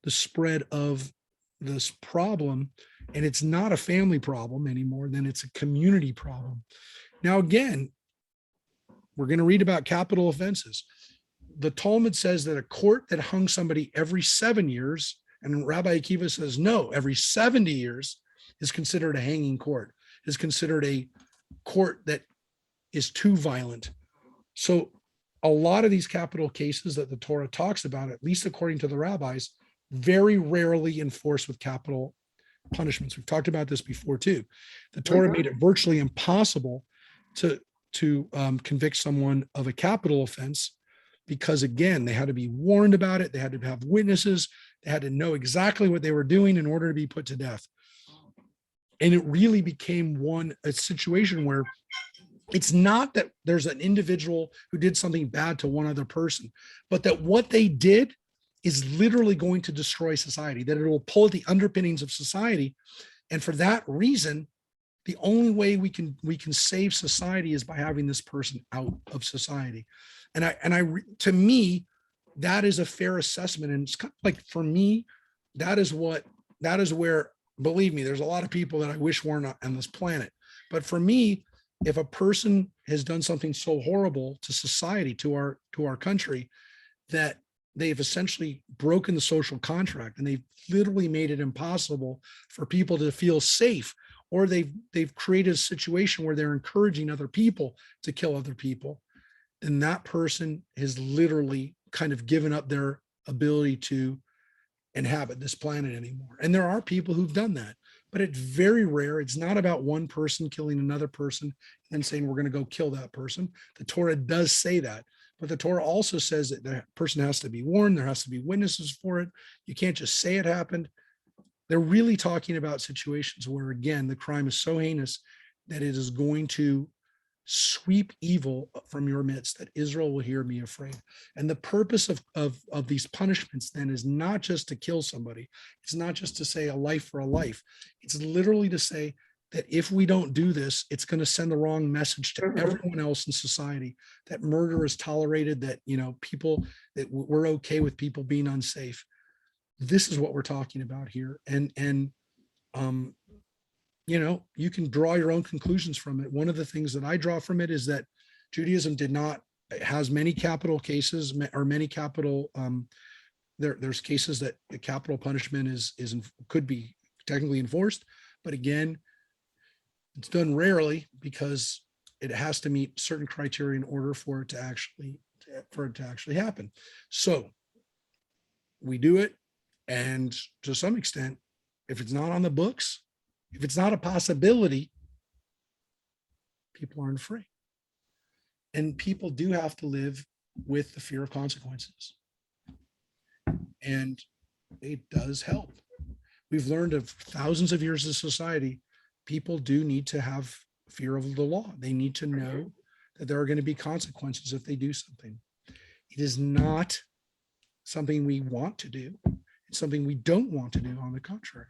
the spread of this problem. And it's not a family problem anymore, then it's a community problem. Now, again, we're going to read about capital offenses. The Talmud says that a court that hung somebody every 7 years, and Rabbi Akiva says, no, every 70 years is considered a hanging court, is considered a court that is too violent. So a lot of these capital cases that the Torah talks about, at least according to the rabbis, very rarely enforced with capital punishments. We've talked about this before too. The Torah made it virtually impossible to convict someone of a capital offense because, again, they had to be warned about it. They had to have witnesses. They had to know exactly what they were doing in order to be put to death. And it really became a situation where it's not that there's an individual who did something bad to one other person, but that what they did is literally going to destroy society, that it will pull at the underpinnings of society. And for that reason, the only way we can save society is by having this person out of society. And to me, that is a fair assessment. And it's kind of like, for me, that is where, believe me, there's a lot of people that I wish weren't on this planet. But for me, if a person has done something so horrible to society, to our country, that they've essentially broken the social contract and they've literally made it impossible for people to feel safe, or they've created a situation where they're encouraging other people to kill other people, then that person has literally kind of given up their ability to inhabit this planet anymore. And there are people who've done that, but it's very rare. It's not about one person killing another person and saying, we're going to go kill that person. The Torah does say that, but the Torah also says that the person has to be warned. There has to be witnesses for it. You can't just say it happened. They're really talking about situations where, again, the crime is so heinous that it is going to sweep evil from your midst, that Israel will hear me afraid. And the purpose of these punishments then is not just to kill somebody. It's not just to say a life for a life. It's literally to say that if we don't do this, it's going to send the wrong message to everyone else in society, that murder is tolerated, that, people, that we're okay with people being unsafe. This is what we're talking about here. And you can draw your own conclusions from it. One of the things that I draw from it is that Judaism has many capital cases, or many capital, there's cases that the capital punishment could be technically enforced, but again, it's done rarely because it has to meet certain criteria in order for it to actually happen. So we do it, and to some extent, if it's not on the books, if it's not a possibility, people aren't afraid. And people do have to live with the fear of consequences. And it does help. We've learned of thousands of years of society, people do need to have fear of the law. They need to know that there are going to be consequences if they do something. It is not something we want to do. It's something we don't want to do, on the contrary.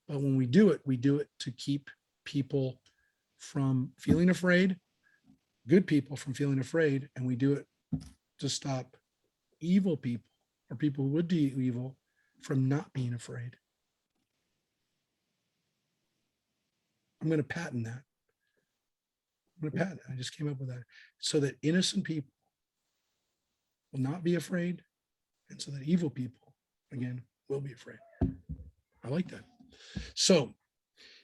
But when we do it to keep people from feeling afraid, good people from feeling afraid, and we do it to stop evil people, or people who would do evil, from not being afraid. I'm going to patent that. I just came up with that, so that innocent people will not be afraid, and so that evil people, again, will be afraid. I like that. So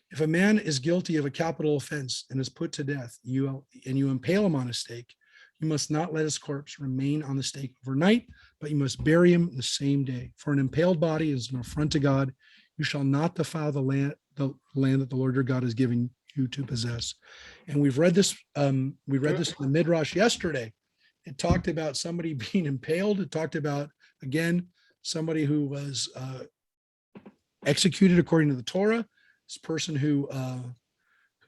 if a man is guilty of a capital offense and is put to death, you impale him on a stake, you must not let his corpse remain on the stake overnight, but you must bury him the same day. For an impaled body is an affront to God. You shall not defile the land that the Lord your God has given you to possess. And we've read this. We read this in the Midrash yesterday. It talked about somebody being impaled. It talked about, again, somebody who was executed according to the Torah. This person who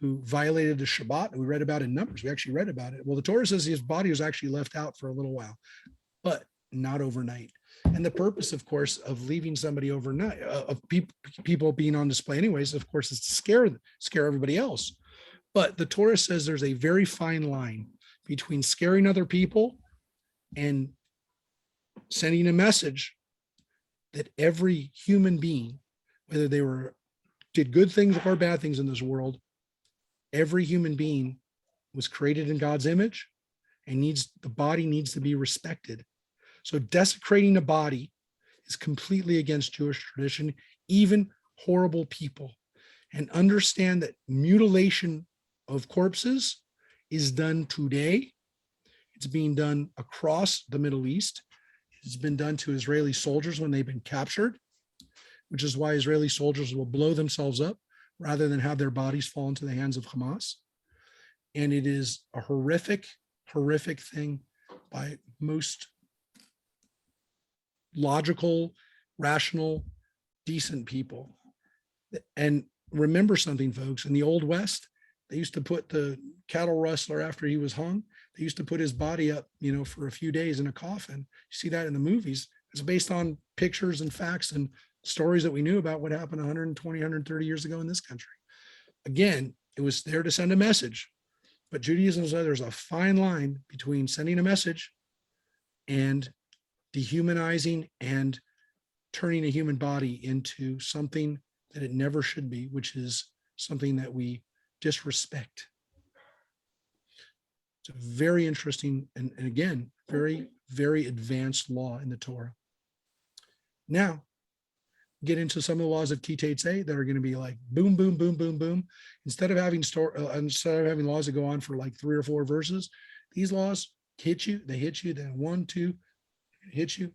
violated the Shabbat. We read about in Numbers. We actually read about it. Well, the Torah says his body was actually left out for a little while, but not overnight. And the purpose, of course, of leaving somebody overnight, of people being on display anyways, of course, is to scare everybody else. But the Torah says there's a very fine line between scaring other people and sending a message that every human being, whether they did good things or bad things in this world, every human being was created in God's image, and the body needs to be respected. So desecrating a body is completely against Jewish tradition, even horrible people. And understand that mutilation of corpses is done today. It's being done across the Middle East. It's been done to Israeli soldiers when they've been captured, which is why Israeli soldiers will blow themselves up rather than have their bodies fall into the hands of Hamas. And it is a horrific, horrific thing by most logical, rational, decent people. And remember something, folks, in the Old West, they used to put the cattle rustler, after he was hung, they used to put his body up, for a few days in a coffin. You see that in the movies. It's based on pictures and facts and stories that we knew about what happened 120, 130 years ago in this country. Again, it was there to send a message. But Judaism says there's a fine line between sending a message and dehumanizing and turning a human body into something that it never should be, which is something that we disrespect. It's a very interesting and again, very, very advanced law in the Torah. Now, get into some of the laws of Teitzei that are going to be like boom, boom, boom, boom, boom. Instead of having laws that go on for like 3 or 4 verses, these laws hit you, then 1, 2, hit you,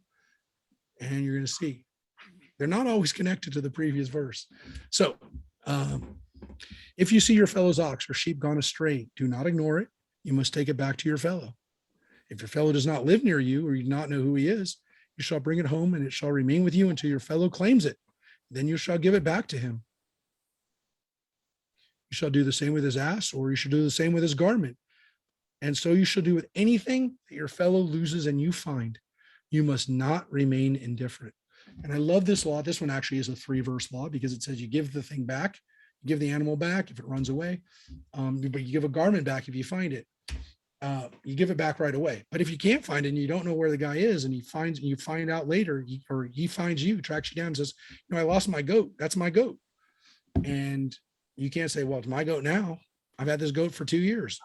and you're going to see they're not always connected to the previous verse. So if you see your fellow's ox or sheep gone astray, do not ignore it. You must take it back to your fellow. If your fellow does not live near you, or you do not know who he is, you shall bring it home, and it shall remain with you until your fellow claims it. Then you shall give it back to him. You shall do the same with his ass, or you should do the same with his garment. And so you shall do with anything that your fellow loses and you find. You must not remain indifferent. And I love this law. This one actually is a 3-verse law because it says you give the thing back, you give the animal back if it runs away, but you give a garment back if you find it. You give it back right away. But if you can't find it and you don't know where the guy is, and you find out later, or he finds you, tracks you down, and says, I lost my goat. That's my goat. And you can't say, well, it's my goat now. I've had this goat for 2 years.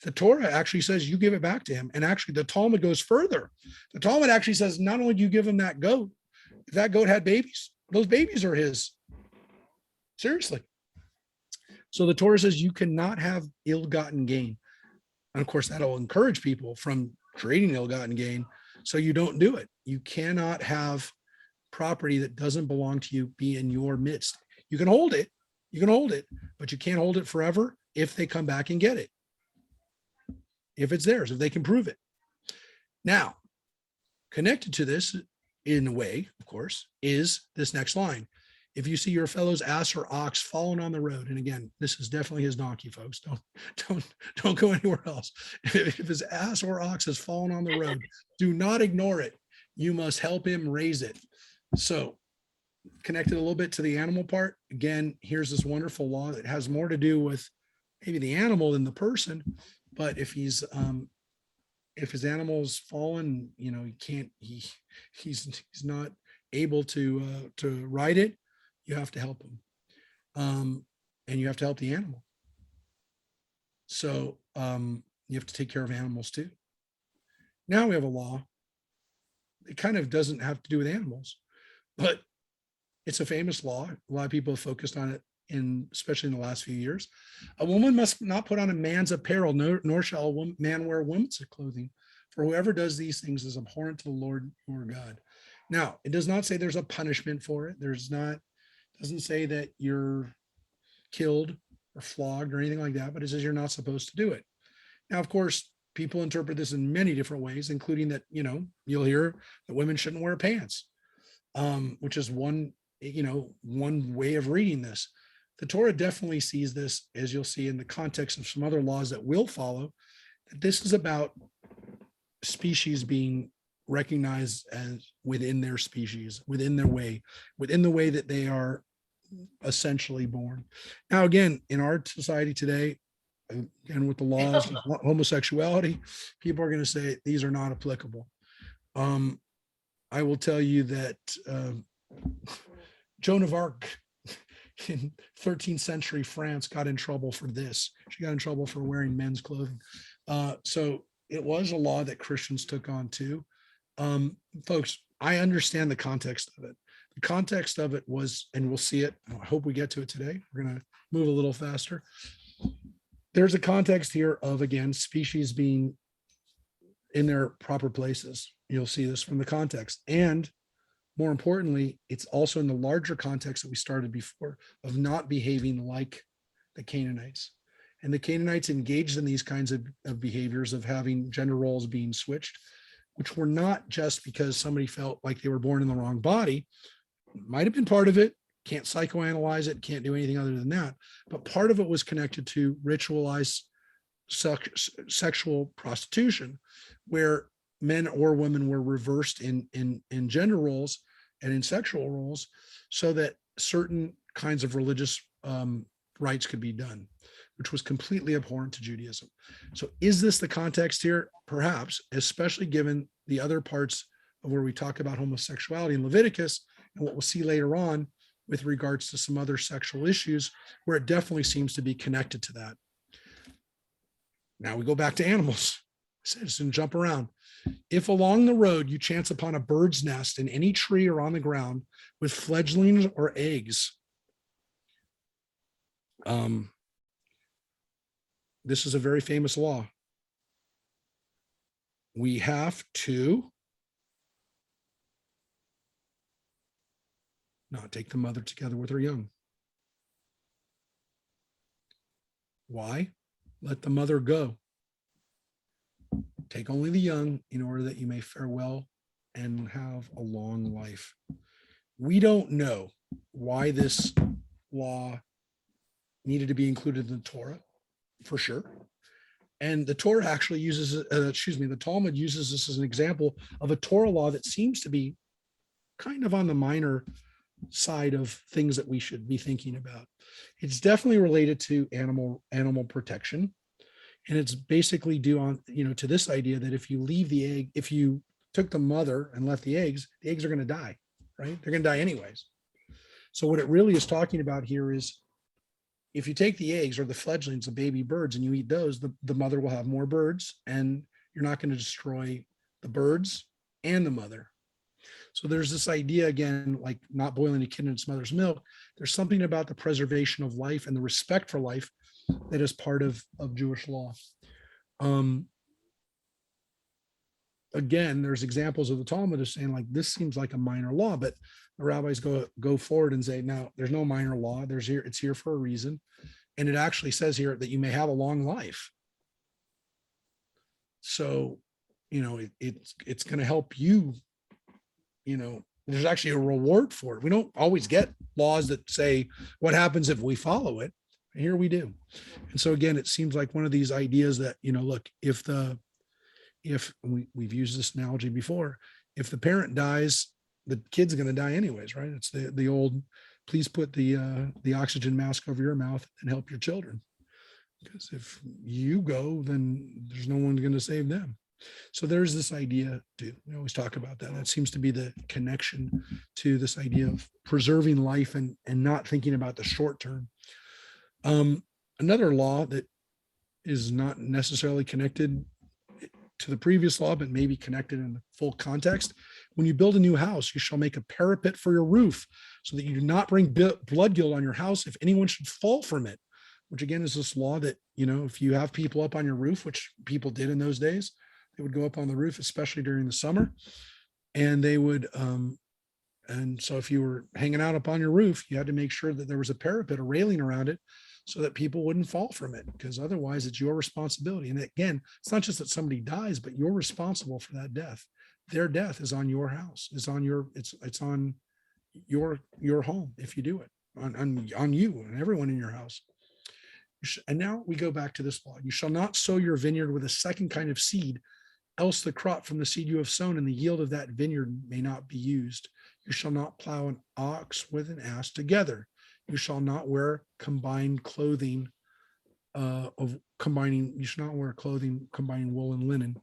The Torah actually says you give it back to him. And actually the Talmud goes further. The Talmud actually says, not only do you give him that goat, if that goat had babies, those babies are his. Seriously. So the Torah says you cannot have ill-gotten gain. And of course, that'll encourage people from creating ill-gotten gain. So you don't do it. You cannot have property that doesn't belong to you be in your midst. You can hold it, but you can't hold it forever if they come back and get it. If it's theirs, if they can prove it. Now, connected to this in a way, of course, is this next line. If you see your fellow's ass or ox fallen on the road, and again, this is definitely his donkey, folks. Don't go anywhere else. If his ass or ox has fallen on the road, do not ignore it. You must help him raise it. So, connected a little bit to the animal part. Again, here's this wonderful law that has more to do with maybe the animal than the person. But if his animal's fallen, he's not able to ride it, you have to help him. And you have to help the animal. So you have to take care of animals too. Now we have a law. It kind of doesn't have to do with animals, but it's a famous law. A lot of people have focused on it, especially in the last few years. A woman must not put on a man's apparel, nor shall a man wear woman's clothing. For whoever does these things is abhorrent to the Lord your God. Now, it does not say there's a punishment for it. Doesn't say that you're killed or flogged or anything like that, but it says you're not supposed to do it. Now, of course, people interpret this in many different ways, including that, you'll hear that women shouldn't wear pants, which is one way of reading this. The Torah definitely sees this, as you'll see in the context of some other laws that will follow, that this is about species being recognized as within their species, within the way that they are essentially born. Now, again, in our society today, again, with the laws of homosexuality, people are going to say these are not applicable. I will tell you that Joan of Arc in 13th century France got in trouble for this. She got in trouble for wearing men's clothing. So it was a law that Christians took on too. Folks, I understand the context of it. The context of it was, and we'll see it, I hope we get to it today. We're going to move a little faster. There's a context here of, again, species being in their proper places. You'll see this from the context. And more importantly, it's also in the larger context that we started before of not behaving like the Canaanites. And the Canaanites engaged in these kinds of behaviors of having gender roles being switched, which were not just because somebody felt like they were born in the wrong body. Might have been part of it. Can't psychoanalyze it. Can't do anything other than that. But part of it was connected to ritualized sexual prostitution, where men or women were reversed in gender roles and in sexual roles, so that certain kinds of religious rites could be done, which was completely abhorrent to Judaism. So is this the context here? Perhaps, especially given the other parts of where we talk about homosexuality in Leviticus and what we'll see later on with regards to some other sexual issues, where it definitely seems to be connected to that. Now we go back to animals. And jump around. If along the road you chance upon a bird's nest in any tree or on the ground with fledglings or eggs, this is a very famous law. We have to not take the mother together with her young. Why? Let the mother go. Take only the young in order that you may fare well and have a long life. We don't know why this law needed to be included in the Torah for sure. And the Torah actually uses, the Talmud uses this as an example of a Torah law that seems to be kind of on the minor side of things that we should be thinking about. It's definitely related to animal protection. And it's basically due on, to this idea that if you leave the egg, if you took the mother and left the eggs are going to die, right? They're going to die anyways. So what it really is talking about here is if you take the eggs or the fledglings, the baby birds, and you eat those, the mother will have more birds, and you're not going to destroy the birds and the mother. So there's this idea, again, like not boiling a kid in its mother's milk. There's something about the preservation of life and the respect for life that is part of Jewish law. Again, there's examples of the Talmud of saying like, this seems like a minor law, but the rabbis go forward and say, no, there's no minor law. It's here for a reason. And it actually says here that you may have a long life. So, it's going to help you, there's actually a reward for it. We don't always get laws that say what happens if we follow it. Here we do. And so again, it seems like one of these ideas that, look, if we've used this analogy before, if the parent dies, the kid's going to die anyways, right? It's the old, please put the oxygen mask over your mouth and help your children. Because if you go, then there's no one going to save them. So there's this idea too. We always talk about that. That seems to be the connection to this idea of preserving life and not thinking about the short term. Another law that is not necessarily connected to the previous law, but maybe connected in the full context. When you build a new house, you shall make a parapet for your roof so that you do not bring blood guilt on your house if anyone should fall from it, which again is this law that, if you have people up on your roof, which people did in those days, they would go up on the roof, especially during the summer. And they would, and so if you were hanging out up on your roof, you had to make sure that there was a parapet, a railing around it, so that people wouldn't fall from it, because otherwise it's your responsibility. And again, it's not just that somebody dies, but you're responsible for that death. Their death is on your house, it's on your home if you do it, on you and everyone in your house. And now we go back to this law. You shall not sow your vineyard with a second kind of seed, else the crop from the seed you have sown and the yield of that vineyard may not be used. You shall not plow an ox with an ass together. You shall not wear combined clothing you should not wear clothing combining wool and linen.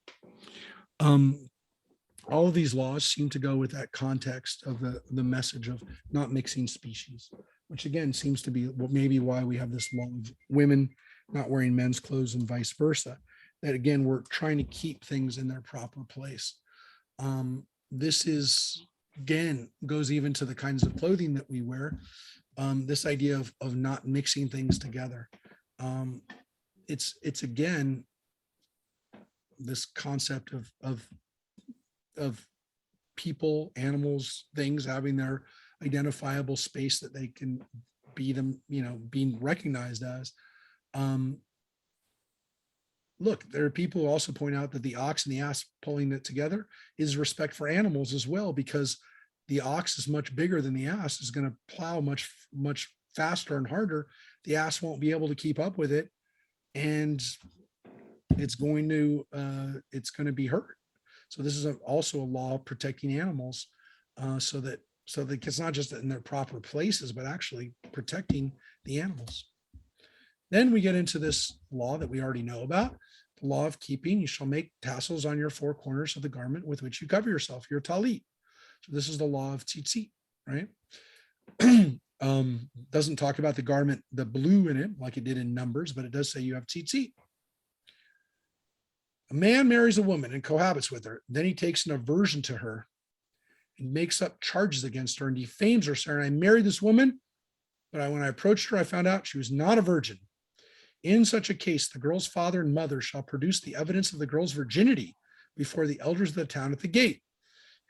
All of these laws seem to go with that context of the message of not mixing species, which again seems to be maybe why we have this law of women not wearing men's clothes and vice versa. That again, we're trying to keep things in their proper place. This is, again, goes even to the kinds of clothing that we wear. This idea of not mixing things together. It's again, this concept of people, animals, things having their identifiable space that they can be them, being recognized as. Look, there are people who also point out that the ox and the ass pulling it together is respect for animals as well, because the ox is much bigger than the ass, is going to plow much, much faster and harder. The ass won't be able to keep up with it, and it's going to be hurt. So this is also a law protecting animals, so that it's not just in their proper places, but actually protecting the animals. Then we get into this law that we already know about, the law of keeping. You shall make tassels on your four corners of the garment with which you cover yourself, your talit. So this is the law of tzitzit, right? Doesn't talk about the garment, the blue in it, like it did in Numbers, but it does say you have tzitzit. A man marries a woman and cohabits with her. Then he takes an aversion to her and makes up charges against her and defames her, saying, I married this woman, but when I approached her, I found out she was not a virgin. In such a case, the girl's father and mother shall produce the evidence of the girl's virginity before the elders of the town at the gate.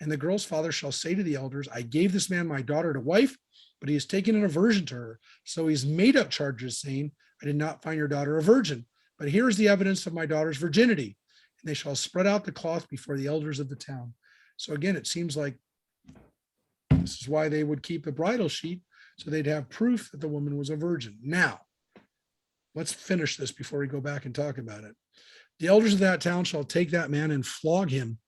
And the girl's father shall say to the elders, I gave this man my daughter to wife, but he has taken an aversion to her. So he's made up charges saying, I did not find your daughter a virgin, but here is the evidence of my daughter's virginity. And they shall spread out the cloth before the elders of the town. So again, it seems like this is why they would keep the bridal sheet, so they'd have proof that the woman was a virgin. Now, let's finish this before we go back and talk about it. The elders of that town shall take that man and flog him,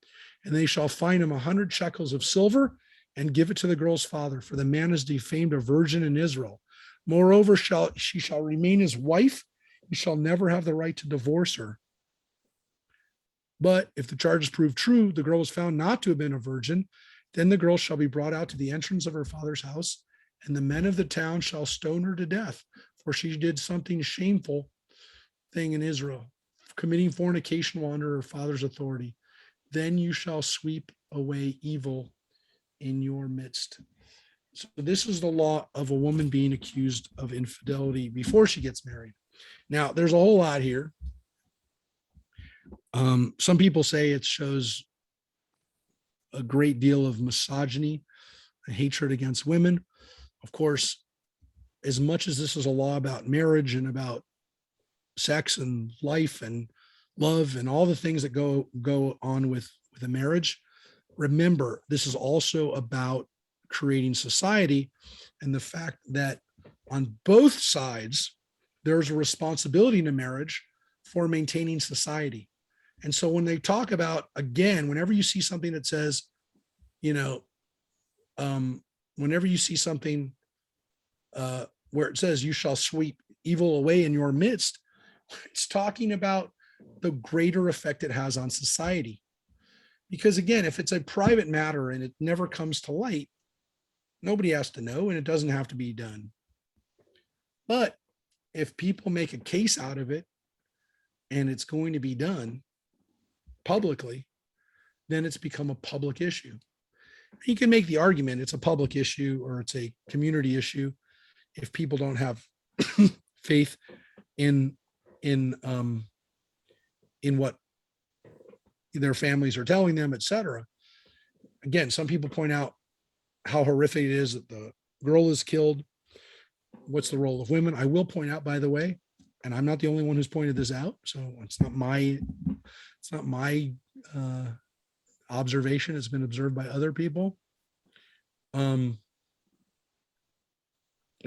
and they shall fine him 100 shekels of silver and give it to the girl's father, for the man has defamed a virgin in Israel. Moreover, she shall remain his wife. He shall never have the right to divorce her. But if the charges prove true, the girl was found not to have been a virgin, then the girl shall be brought out to the entrance of her father's house, and the men of the town shall stone her to death, for she did something shameful thing in Israel, committing fornication while under her father's authority. Then you shall sweep away evil in your midst. So this is the law of a woman being accused of infidelity before she gets married. Now, there's a whole lot here. Some people say it shows a great deal of misogyny and hatred against women. Of course, as much as this is a law about marriage and about sex and life and love and all the things that go on with a marriage, remember, this is also about creating society and the fact that on both sides, there's a responsibility in a marriage for maintaining society. And so when they talk about, again, whenever you see something that says, whenever you see something where it says you shall sweep evil away in your midst, it's talking about the greater effect it has on society. Because again, if it's a private matter and it never comes to light, nobody has to know and it doesn't have to be done. But if people make a case out of it and it's going to be done publicly, then it's become a public issue. You can make the argument it's a public issue or it's a community issue if people don't have faith in what their families are telling them, etc. Again, some people point out how horrific it is that the girl is killed. What's the role of women? I will point out, by the way, and I'm not the only one who's pointed this out, so it's not my observation. It's been observed by other people. It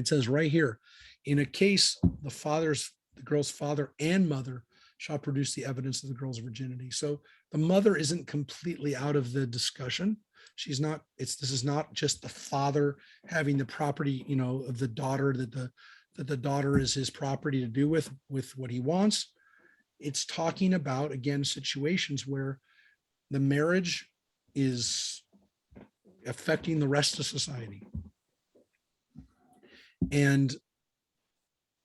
says right here, in a case, the girl's father and mother shall produce the evidence of the girl's virginity. So the mother isn't completely out of the discussion. She's not, this is not just the father having the property, of the daughter, that the daughter is his property to do with what he wants. It's talking about, again, situations where the marriage is affecting the rest of society. And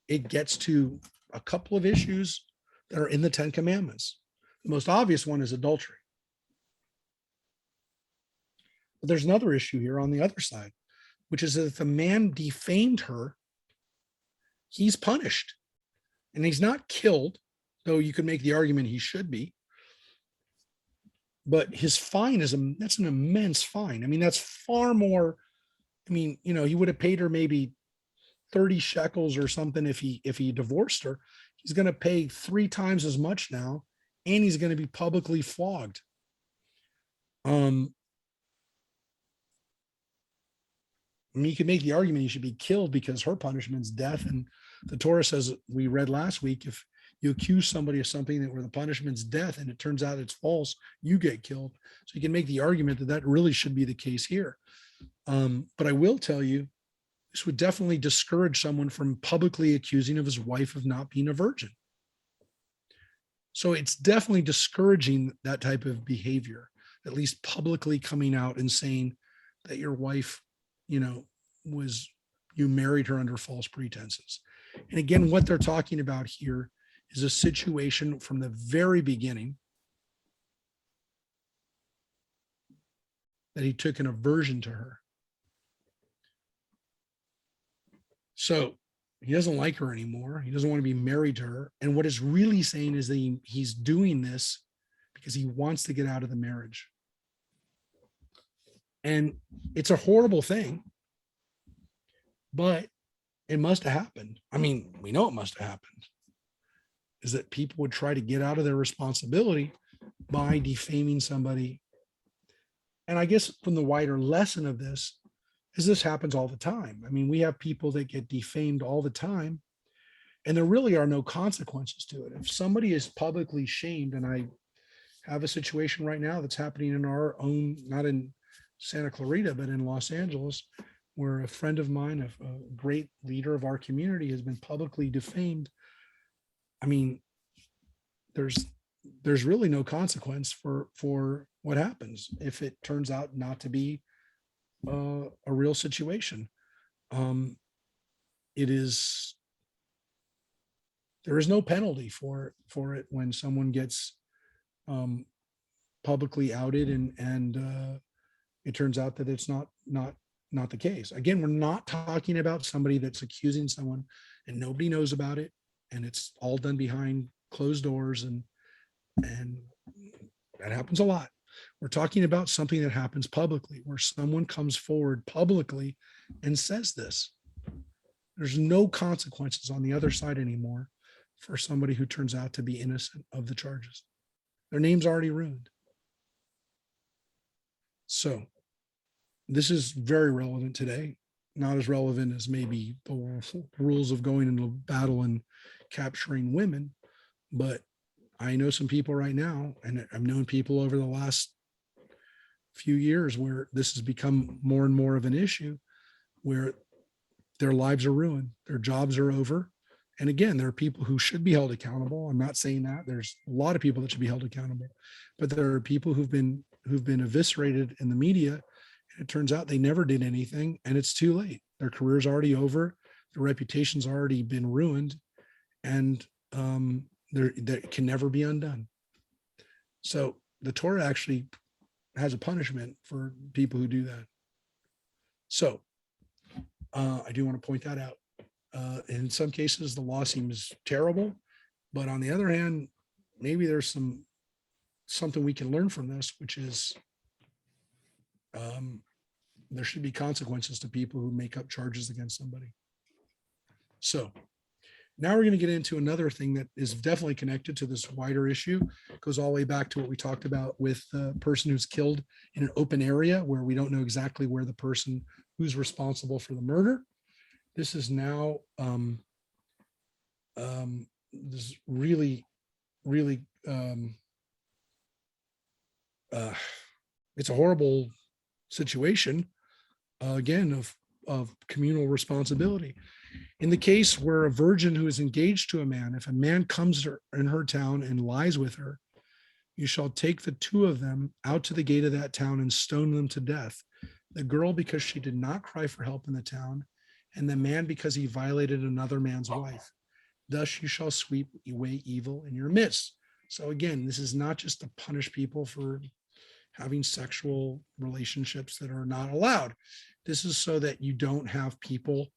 it gets to a couple of issues that are in the 10 Commandments. The most obvious one is adultery. But there's another issue here on the other side, which is that if the man defamed her, he's punished. And he's not killed, though you could make the argument he should be. But his fine that's an immense fine. I mean, that's far more. I mean, he would have paid her maybe 30 shekels or something if he divorced her. He's going to pay 3 times as much now, and he's going to be publicly flogged. I mean, you could make the argument he should be killed because her punishment's death. And the Torah says, we read last week, if you accuse somebody of something where the punishment's death and it turns out it's false, you get killed. So you can make the argument that really should be the case here. But I will tell you, this would definitely discourage someone from publicly accusing of his wife of not being a virgin. So it's definitely discouraging that type of behavior, at least publicly coming out and saying that your wife, you married her under false pretenses. And again, what they're talking about here is a situation from the very beginning that he took an aversion to her. So he doesn't like her anymore. He doesn't want to be married to her. And what it's really saying is that he's doing this because he wants to get out of the marriage. And it's a horrible thing, but it must have happened. I mean, we know it must have happened. Is that people would try to get out of their responsibility by defaming somebody. And I guess from the wider lesson of this is this happens all the time. I mean, we have people that get defamed all the time. And there really are no consequences to it. If somebody is publicly shamed, and I have a situation right now that's happening in our own, not in Santa Clarita, but in Los Angeles, where a friend of mine, a great leader of our community, has been publicly defamed. I mean, there's really no consequence for what happens if it turns out not to be a real situation. It is, there is no penalty for it when someone gets publicly outed and it turns out that it's not the case. Again, we're not talking about somebody that's accusing someone and nobody knows about it, and it's all done behind closed doors, and that happens a lot. We're talking about something that happens publicly, where someone comes forward publicly and says this. There's no consequences on the other side anymore for somebody who turns out to be innocent of the charges. Their name's already ruined. So this is very relevant today, not as relevant as maybe the rules of going into battle and capturing women, but I know some people right now, and I've known people over the last few years where this has become more and more of an issue, where their lives are ruined, their jobs are over. And again, there are people who should be held accountable. I'm not saying that. There's a lot of people that should be held accountable, but there are people who've been eviscerated in the media, and it turns out they never did anything, and it's too late. Their career's already over, their reputation's already been ruined, and that can never be undone. So the Torah actually has a punishment for people who do that. So I do want to point that out. In some cases, the law seems terrible, but on the other hand, maybe there's something we can learn from this, which is there should be consequences to people who make up charges against somebody. So now we're going to get into another thing that is definitely connected to this wider issue. It goes all the way back to what we talked about with the person who's killed in an open area where we don't know exactly where the person who's responsible for the murder. This is now this really, really, it's a horrible situation, again, of communal responsibility. In the case where a virgin who is engaged to a man, if a man comes in her town and lies with her, you shall take the two of them out to the gate of that town and stone them to death. The girl, because she did not cry for help in the town, and the man, because he violated another man's wife. Thus you shall sweep away evil in your midst. So again, this is not just to punish people for having sexual relationships that are not allowed. This is so that you don't have people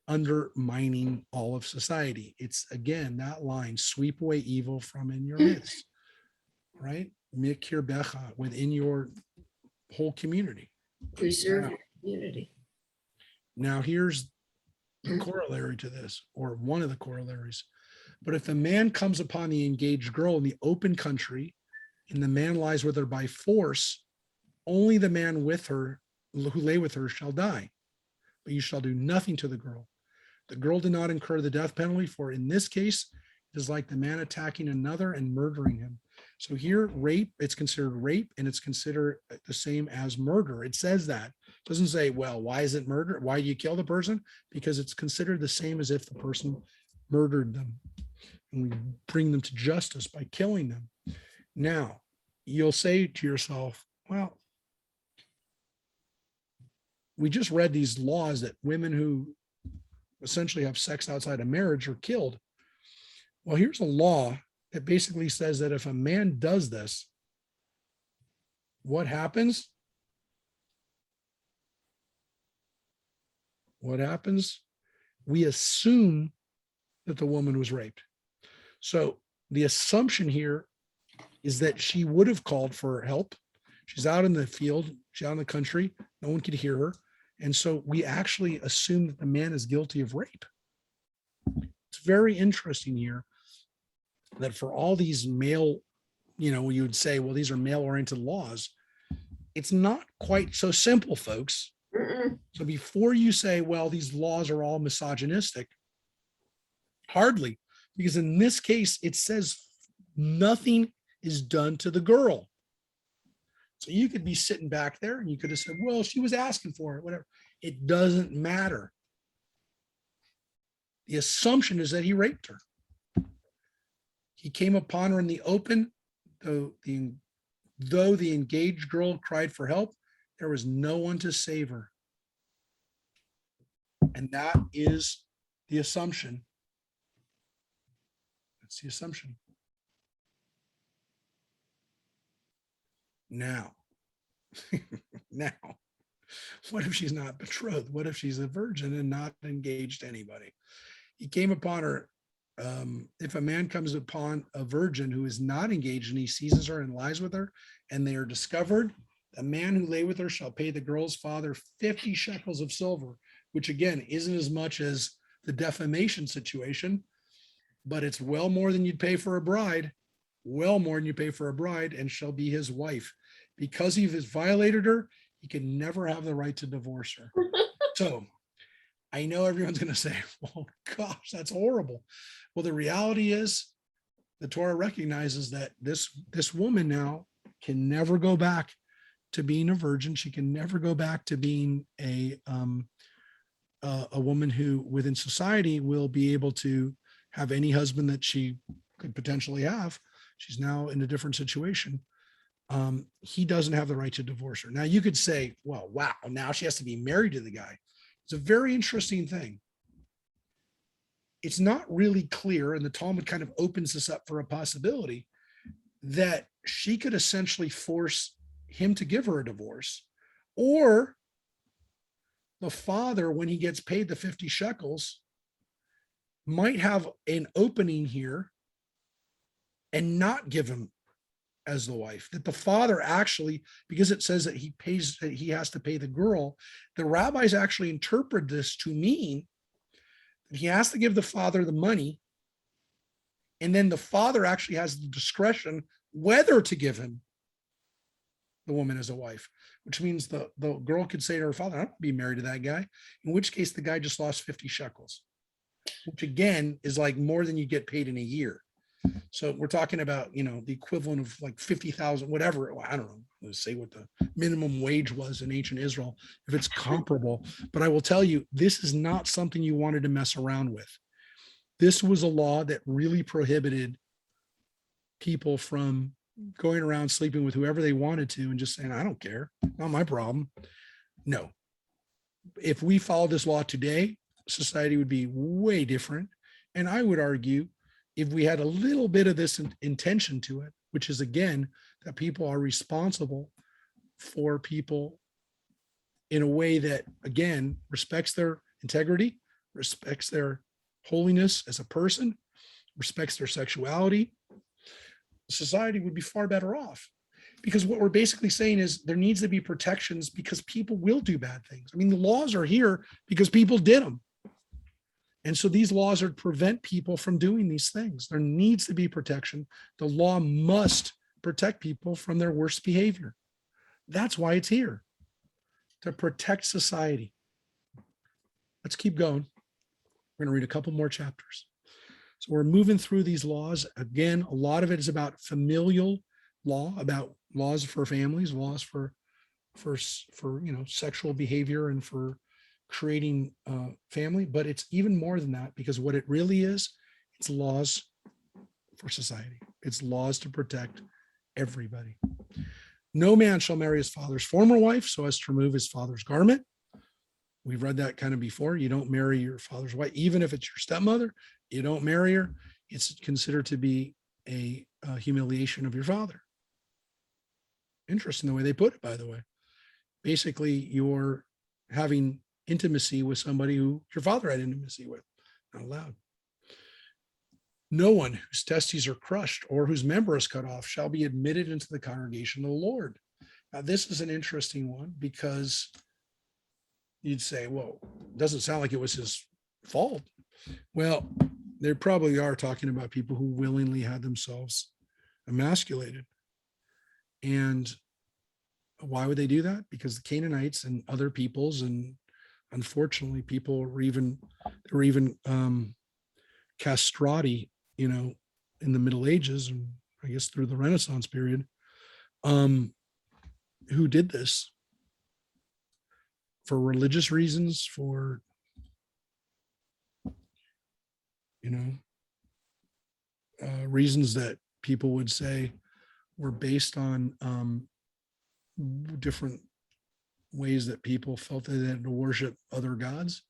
undermining all of society. It's, again, that line, sweep away evil from in your midst, right? Mikir becha, within your whole community. Preserve your community. Now here's the corollary to this, or one of the corollaries. But if the man comes upon the engaged girl in the open country, and the man lies with her by force, only the man with her, who lay with her, shall die. But you shall do nothing to the girl. The girl did not incur the death penalty, for in this case, it is like the man attacking another and murdering him. So here, rape, it's considered rape, and it's considered the same as murder. It says that. It doesn't say, well, why is it murder? Why do you kill the person? Because it's considered the same as if the person murdered them. And we bring them to justice by killing them. Now, you'll say to yourself, well, we just read these laws that women who essentially have sex outside of marriage are killed. Well, here's a law that basically says that if a man does this, what happens? What happens? We assume that the woman was raped. So the assumption here is that she would have called for help. She's out in the field, she's out in the country, no one could hear her. And so we actually assume that the man is guilty of rape. It's very interesting here that for all these male, you would say, well, these are male-oriented laws. It's not quite so simple, folks. So before you say, well, these laws are all misogynistic, Hardly, because in this case, it says nothing is done to the girl. So you could be sitting back there and you could have said, well, she was asking for it, whatever. It doesn't matter. The assumption is that he raped her. He came upon her in the open, though the engaged girl cried for help, there was no one to save her. And that is the assumption. That's the assumption. Now, what if she's not betrothed? What if she's a virgin and not engaged to anybody? He came upon her. If a man comes upon a virgin who is not engaged and he seizes her and lies with her, and they are discovered, the man who lay with her shall pay the girl's father 50 shekels of silver, which again isn't as much as the defamation situation, but it's well more than you'd pay for a bride, well more than you pay for a bride, and shall be his wife. Because he has violated her, he can never have the right to divorce her. So I know everyone's going to say, well, gosh, that's horrible. Well, the reality is the Torah recognizes that this woman now can never go back to being a virgin. She can never go back to being a woman who within society will be able to have any husband that she could potentially have. She's now in a different situation. He doesn't have the right to divorce her. Now you could say, well, wow, now she has to be married to the guy. It's a very interesting thing. It's not really clear, and the Talmud kind of opens this up for a possibility that she could essentially force him to give her a divorce, or the father, when he gets paid the 50 shekels, might have an opening here and not give him as the wife, that the father actually, because it says that he has to pay the girl, the rabbis actually interpret this to mean that he has to give the father the money, and then the father actually has the discretion whether to give him the woman as a wife, which means the girl could say to her father, I don't want to be married to that guy, in which case the guy just lost 50 shekels, which again is like more than you get paid in a year. So we're talking about, the equivalent of like 50,000, whatever. I don't know, let's say what the minimum wage was in ancient Israel, if it's comparable. But I will tell you, this is not something you wanted to mess around with. This was a law that really prohibited people from going around sleeping with whoever they wanted to and just saying, I don't care, not my problem. No. If we followed this law today, society would be way different. And I would argue, if we had a little bit of this intention to it, which is again, that people are responsible for people in a way that, again, respects their integrity, respects their holiness as a person, respects their sexuality, society would be far better off. Because what we're basically saying is there needs to be protections because people will do bad things. I mean, the laws are here because people did them. And so these laws are to prevent people from doing these things. There needs to be protection. The law must protect people from their worst behavior. That's why it's here, to protect society. Let's keep going. We're going to read a couple more chapters. So we're moving through these laws. Again, a lot of it is about familial law, about laws for families, laws for sexual behavior and for creating family, but it's even more than that, because what it really is, it's laws for society. It's laws to protect everybody. No man shall marry his father's former wife so as to remove his father's garment. We've read that kind of before. You don't marry your father's wife, even if it's your stepmother. You don't marry her. It's considered to be a humiliation of your father. Interesting the way they put it, by the way. Basically, you're having intimacy with somebody who your father had intimacy with. Not allowed. No one whose testes are crushed or whose member is cut off shall be admitted into the congregation of the Lord. Now, this is an interesting one, because you'd say, well, it doesn't sound like it was his fault. Well, they probably are talking about people who willingly had themselves emasculated. And why would they do that? Because the Canaanites and other peoples, and unfortunately, people were even castrati, in the Middle Ages, and I guess through the Renaissance period, who did this for religious reasons, for, reasons that people would say were based on different ways that people felt that they had to worship other gods.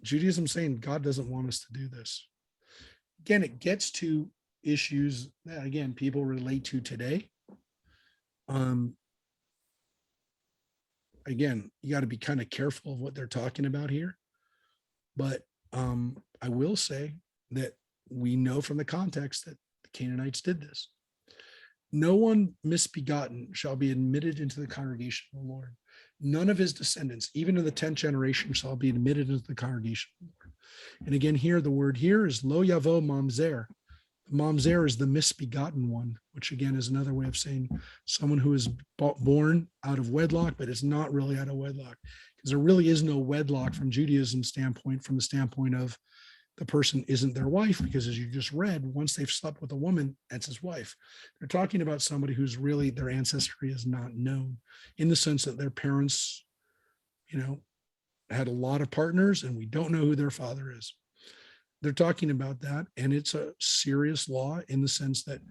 Judaism saying God doesn't want us to do this. Again, it gets to issues that, again, people relate to today. Again, you got to be kind of careful of what they're talking about here. But I will say that we know from the context that the Canaanites did this. No one misbegotten shall be admitted into the congregation of the Lord. None of his descendants, even in the 10th generation, shall be admitted into the congregation of the Lord. And again, here, the word here is lo yavo mamzer. Mamzer is the misbegotten one, which again is another way of saying someone who is born out of wedlock, but it's not really out of wedlock, because there really is no wedlock from Judaism's standpoint, from the standpoint of the person isn't their wife, because as you just read, once they've slept with a woman, that's his wife. They're talking about somebody who's really, their ancestry is not known, in the sense that their parents, had a lot of partners and we don't know who their father is. They're talking about that, and it's a serious law in the sense that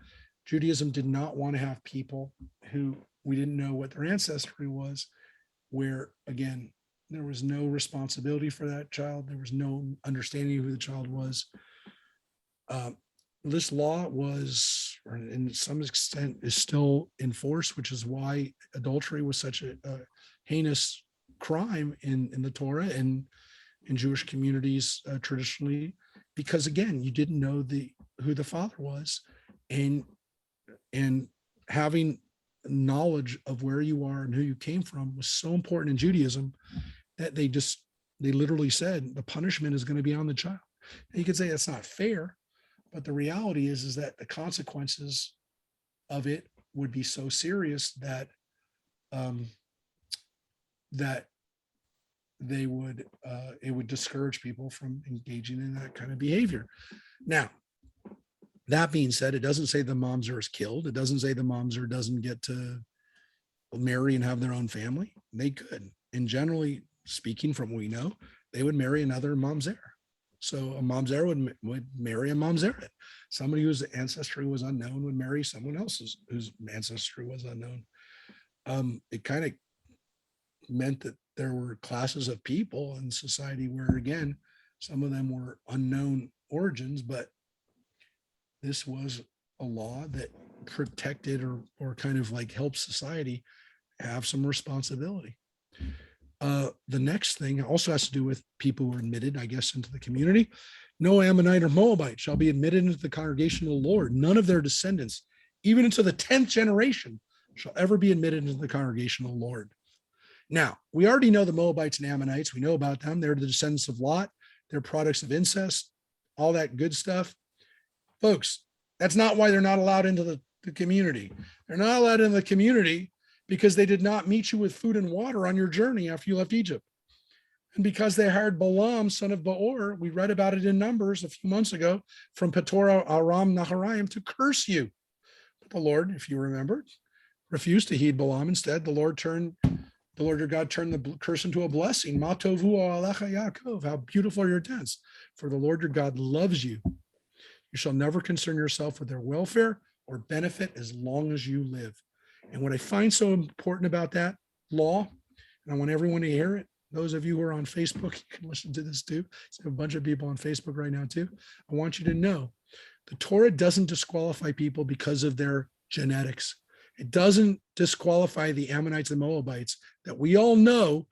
Judaism did not want to have people who we didn't know what their ancestry was, where again, there was no responsibility for that child. There was no understanding of who the child was. This law was, or in some extent, is still in force, which is why adultery was such a heinous crime in the Torah and in Jewish communities traditionally, because again, you didn't know who the father was, and having knowledge of where you are and who you came from was so important in Judaism that they literally said the punishment is going to be on the child. And you could say that's not fair, but the reality is that the consequences of it would be so serious that that they would it would discourage people from engaging in that kind of behavior. Now, that being said, it doesn't say the mamzer is killed. It doesn't say the mamzer doesn't get to marry and have their own family. They could, and generally speaking, from what we know, they would marry another mamzer. So a mamzer would marry a mamzeret. Somebody whose ancestry was unknown would marry someone else's whose ancestry was unknown. It kind of meant that there were classes of people in society where, again, some of them were unknown origins, but this was a law that protected or kind of like helped society have some responsibility. The next thing also has to do with people who are admitted, I guess, into the community. No Ammonite or Moabite shall be admitted into the congregation of the Lord. None of their descendants, even into the 10th generation, shall ever be admitted into the congregation of the Lord. Now, we already know the Moabites and Ammonites. We know about them. They're the descendants of Lot. They're products of incest, all that good stuff. Folks, that's not why they're not allowed into the community. They're not allowed into the community because they did not meet you with food and water on your journey after you left Egypt. And because they hired Balaam, son of Beor, we read about it in Numbers a few months ago, from Petorah, Aram, Naharaim, to curse you. But the Lord, if you remember, refused to heed Balaam. Instead, the Lord your God turned the curse into a blessing. Ma tovu alecha Yaakov. How beautiful are your tents. For the Lord your God loves you. You shall never concern yourself with their welfare or benefit as long as you live. And what I find so important about that law, and I want everyone to hear it, those of you who are on Facebook, you can listen to this too. There's a bunch of people on Facebook right now too. I want you to know the Torah doesn't disqualify people because of their genetics. It doesn't disqualify the Ammonites and Moabites that we all know,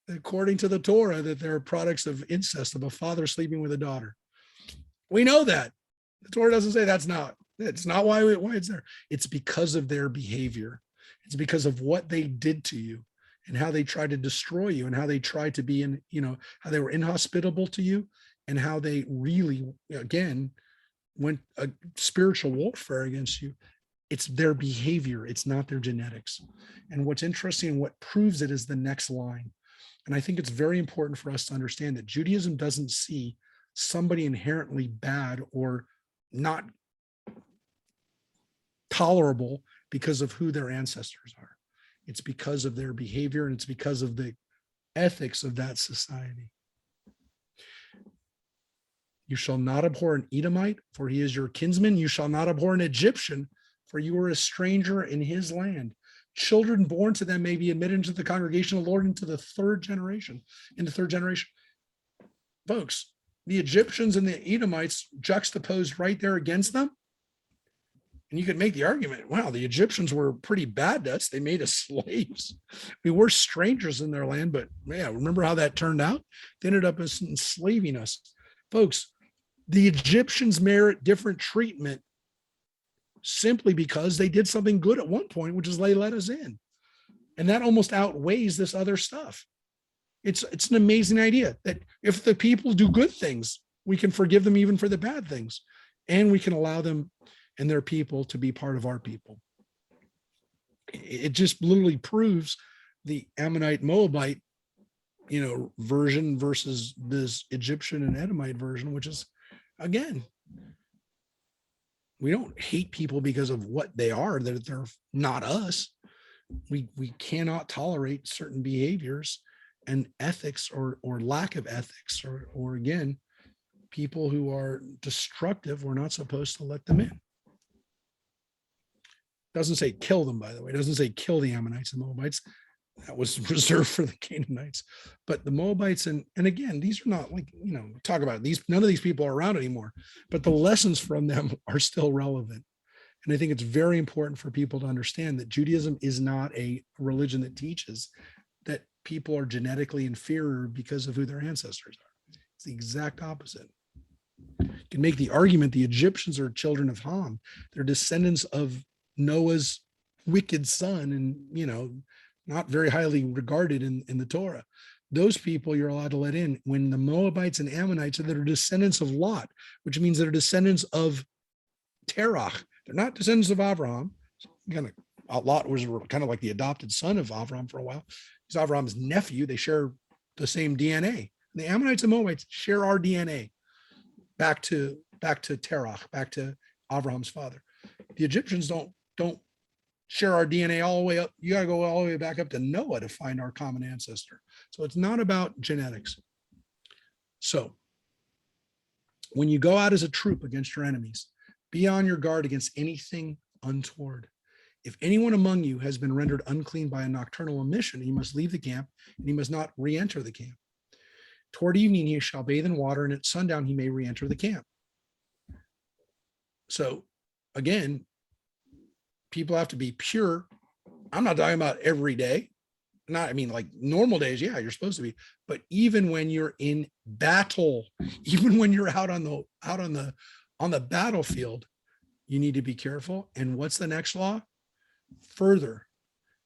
according to the Torah, that they're products of incest, of a father sleeping with a daughter. We know that. The Torah doesn't say that's not. It's not why it's there. It's because of their behavior. It's because of what they did to you and how they tried to destroy you and how they tried to be how they were inhospitable to you and how they really, again, went a spiritual warfare against you. It's their behavior. It's not their genetics. And what's interesting, what proves it is the next line. And I think it's very important for us to understand that Judaism doesn't see somebody inherently bad or not tolerable because of who their ancestors are. It's because of their behavior, and it's because of the ethics of that society. You shall not abhor an Edomite, for he is your kinsman. You shall not abhor an Egyptian, for you are a stranger in his land. Children born to them may be admitted into the congregation of the Lord into the third generation. Folks, the Egyptians and the Edomites juxtaposed right there against them. And you could make the argument, wow, the Egyptians were pretty bad to us. They made us slaves. We were strangers in their land, but yeah, remember how that turned out? They ended up enslaving us. Folks, the Egyptians merit different treatment simply because they did something good at one point, which is they let us in. And that almost outweighs this other stuff. It's an amazing idea that if the people do good things, we can forgive them even for the bad things, and we can allow them and their people to be part of our people. It just literally proves the Ammonite Moabite, version versus this Egyptian and Edomite version, which is, again, we don't hate people because of what they are, that they're not us. We cannot tolerate certain behaviors and ethics or lack of ethics, or again, people who are destructive. We're not supposed to let them in. Doesn't say kill them, by the way. It doesn't say kill the Ammonites and Moabites. That was reserved for the Canaanites. But the Moabites, and again, these are not like, talk about these, none of these people are around anymore, but the lessons from them are still relevant. And I think it's very important for people to understand that Judaism is not a religion that teaches that people are genetically inferior because of who their ancestors are. It's the exact opposite. You can make the argument the Egyptians are children of Ham. They're descendants of Noah's wicked son, and not very highly regarded in the Torah. Those people you're allowed to let in. When the Moabites and Ammonites are that are descendants of Lot, which means they're descendants of Terach. They're not descendants of Abraham. Lot was kind of like the adopted son of Abraham for a while. He's Abraham's nephew. They share the same DNA. The Ammonites and Moabites share our DNA back to Terach, back to Abraham's father. The Egyptians don't share our DNA all the way up. You got to go all the way back up to Noah to find our common ancestor. So it's not about genetics. So when you go out as a troop against your enemies, be on your guard against anything untoward. If anyone among you has been rendered unclean by a nocturnal emission, he must leave the camp, and he must not re-enter the camp. Toward evening, he shall bathe in water, and at sundown, he may re-enter the camp. So again, people have to be pure. I'm not talking about every day. Like normal days, yeah, you're supposed to be. But even when you're in battle, even when you're out on the battlefield, you need to be careful. And what's the next law? Further,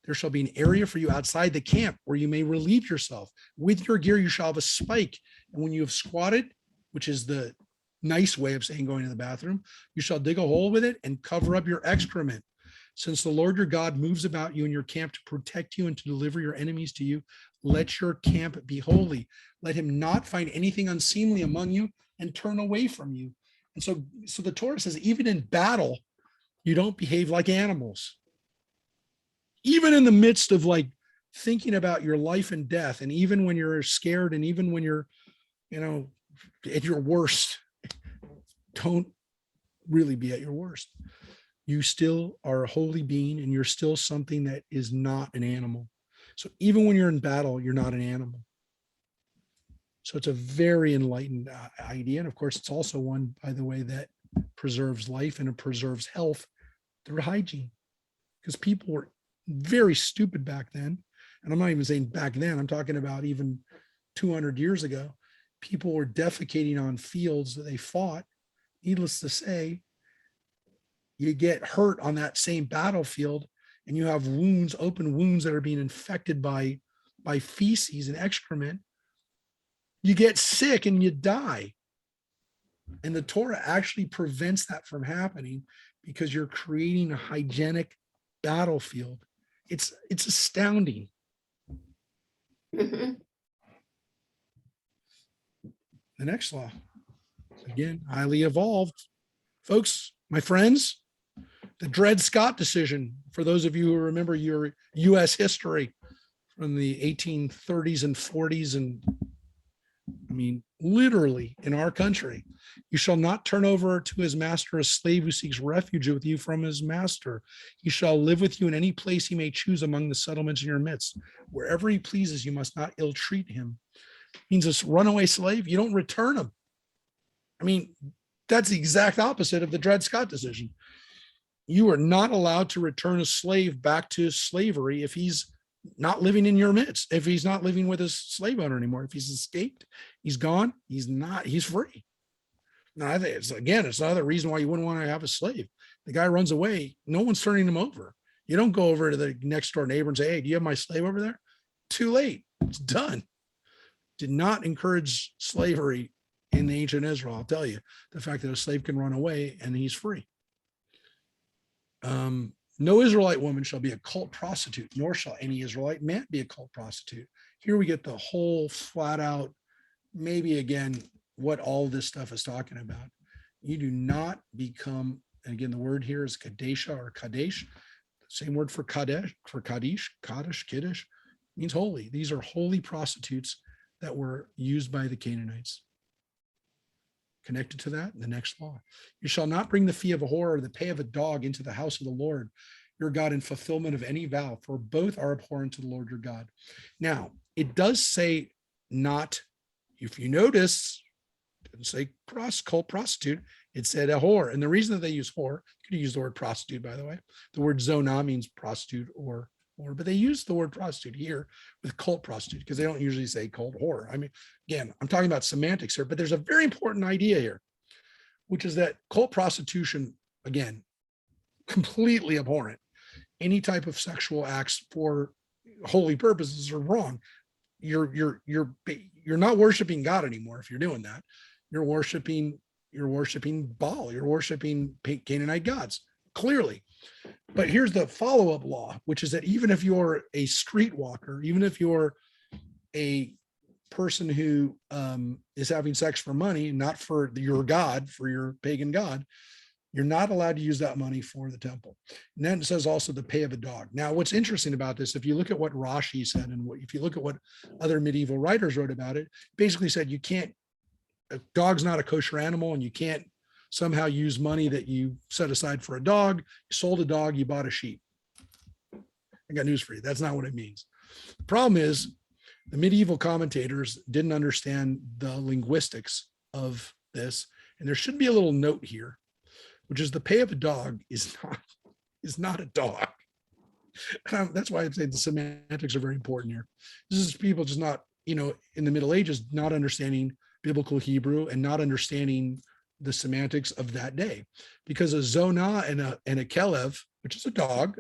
there shall be an area for you outside the camp where you may relieve yourself. With your gear, you shall have a spike. And when you have squatted, which is the nice way of saying going to the bathroom, you shall dig a hole with it and cover up your excrement. Since the Lord your God moves about you in your camp to protect you and to deliver your enemies to you, let your camp be holy. Let him not find anything unseemly among you and turn away from you. And so the Torah says, even in battle, you don't behave like animals. Even in the midst of like thinking about your life and death, and even when you're scared, and even when you're, at your worst, don't really be at your worst. You still are a holy being, and you're still something that is not an animal. So even when you're in battle, you're not an animal. So it's a very enlightened idea. And of course, it's also one, by the way, that preserves life and it preserves health through hygiene, because people were very stupid back then. And I'm not even saying back then, I'm talking about even 200 years ago. People were defecating on fields that they fought. Needless to say, you get hurt on that same battlefield, and you have wounds, open wounds that are being infected by feces and excrement. You get sick and you die. And the Torah actually prevents that from happening because you're creating a hygienic battlefield. It's astounding. Mm-hmm. The next law, Again, highly evolved. Folks, my friends, the Dred Scott decision, for those of you who remember your US history from the 1830s and 40s, and I mean, literally in our country, you shall not turn over to his master a slave who seeks refuge with you from his master. He shall live with you in any place he may choose among the settlements in your midst. Wherever he pleases, you must not ill treat him. Means this runaway slave, you don't return him. I mean, that's the exact opposite of the Dred Scott decision. You are not allowed to return a slave back to slavery if he's not living in your midst, if he's not living with his slave owner anymore. If he's escaped, he's gone, he's free. Now, I think it's another reason why you wouldn't want to have a slave. The guy runs away, no one's turning him over. You don't go over to the next door neighbor and say, hey, do you have my slave over there? Too late, it's done. Did not encourage slavery in the ancient Israel. I'll tell you, the fact that a slave can run away and he's free. No Israelite woman shall be a cult prostitute, nor shall any Israelite man be a cult prostitute. Here we get the whole flat out, maybe again, what all this stuff is talking about. You do not become, and again, the word here is kadesha or kadesh, same word for kadesh, kiddush, means holy. These are holy prostitutes that were used by the Canaanites. Connected to that, the next law. You shall not bring the fee of a whore or the pay of a dog into the house of the Lord your God in fulfillment of any vow, for both are abhorrent to the Lord your God. Now, it does say not, if you notice, it didn't say cult prostitute, it said a whore. And the reason that they use whore, you could use the word prostitute, by the way. The word zonah means prostitute or but they use the word prostitute here with cult prostitute because they don't usually say cult whore. I mean, again, I'm talking about semantics here, but there's a very important idea here, which is that cult prostitution, again, completely abhorrent. Any type of sexual acts for holy purposes are wrong. You're not worshiping God anymore if you're doing that. You're worshiping Baal. You're worshiping Canaanite gods, clearly. But here's the follow-up law, which is that even if you're a streetwalker, even if you're a person who is having sex for money, not for your God, for your pagan God, you're not allowed to use that money for the temple. And then it says also the pay of a dog. Now, what's interesting about this, if you look at what Rashi said, and if you look at what other medieval writers wrote about it, basically said a dog's not a kosher animal, and you can't somehow use money that you set aside for a dog. You sold a dog, you bought a sheep. I got news for you. That's not what it means. The problem is the medieval commentators didn't understand the linguistics of this. And there should be a little note here, which is the pay of a dog is not a dog. That's why I'd say the semantics are very important here. This is people just not, in the Middle Ages, not understanding biblical Hebrew and not understanding the semantics of that day. Because a zonah and a kelev, which is a dog,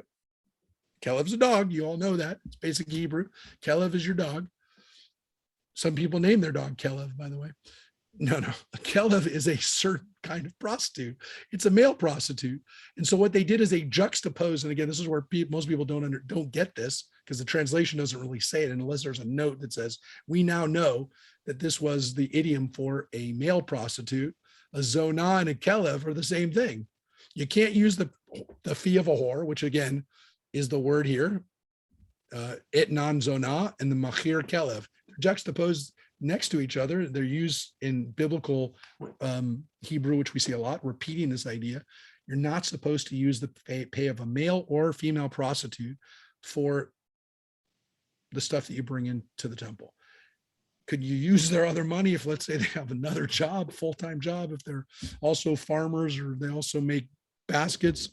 kelev's a dog, you all know that. It's basic Hebrew. Kelev is your dog. Some people name their dog Kelev, by the way. No, a kelev is a certain kind of prostitute. It's a male prostitute. And so what they did is they juxtaposed, and again, this is where most people don't get this, because the translation doesn't really say it unless there's a note that says, we now know that this was the idiom for a male prostitute. A zonah and a kelev are the same thing. You can't use the fee of a whore, which again is the word here, etnan zonah and the machir kelev. They're juxtaposed next to each other. They're used in biblical Hebrew, which we see a lot, repeating this idea. You're not supposed to use the pay of a male or female prostitute for the stuff that you bring into the temple. Could you use their other money if, let's say, they have another job, full-time job, if they're also farmers or they also make baskets?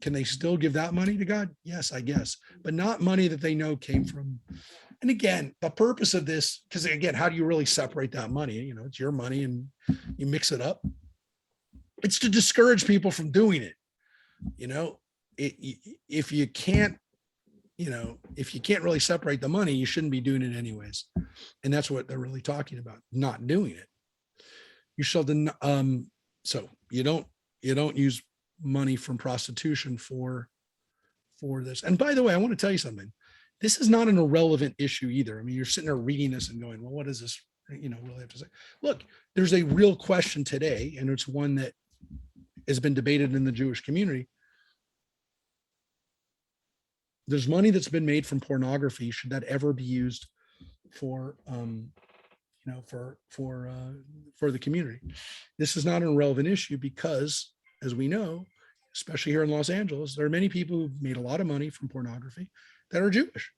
Can they still give that money to God? Yes, I guess, but not money that they know came from. And again, the purpose of this, because again, how do you really separate that money? It's your money and you mix it up. It's to discourage people from doing it. If you can't really separate the money, you shouldn't be doing it anyways. And that's what they're really talking about, not doing it. You shall so you don't use money from prostitution for this. And by the way, I want to tell you something. This is not an irrelevant issue either. I mean, you're sitting there reading this and going, well, what does this really have to say. Look, there's a real question today, and it's one that has been debated in the Jewish community. There's money that's been made from pornography. Should that ever be used for, for the community? This is not an irrelevant issue because, as we know, especially here in Los Angeles, there are many people who've made a lot of money from pornography that are Jewish.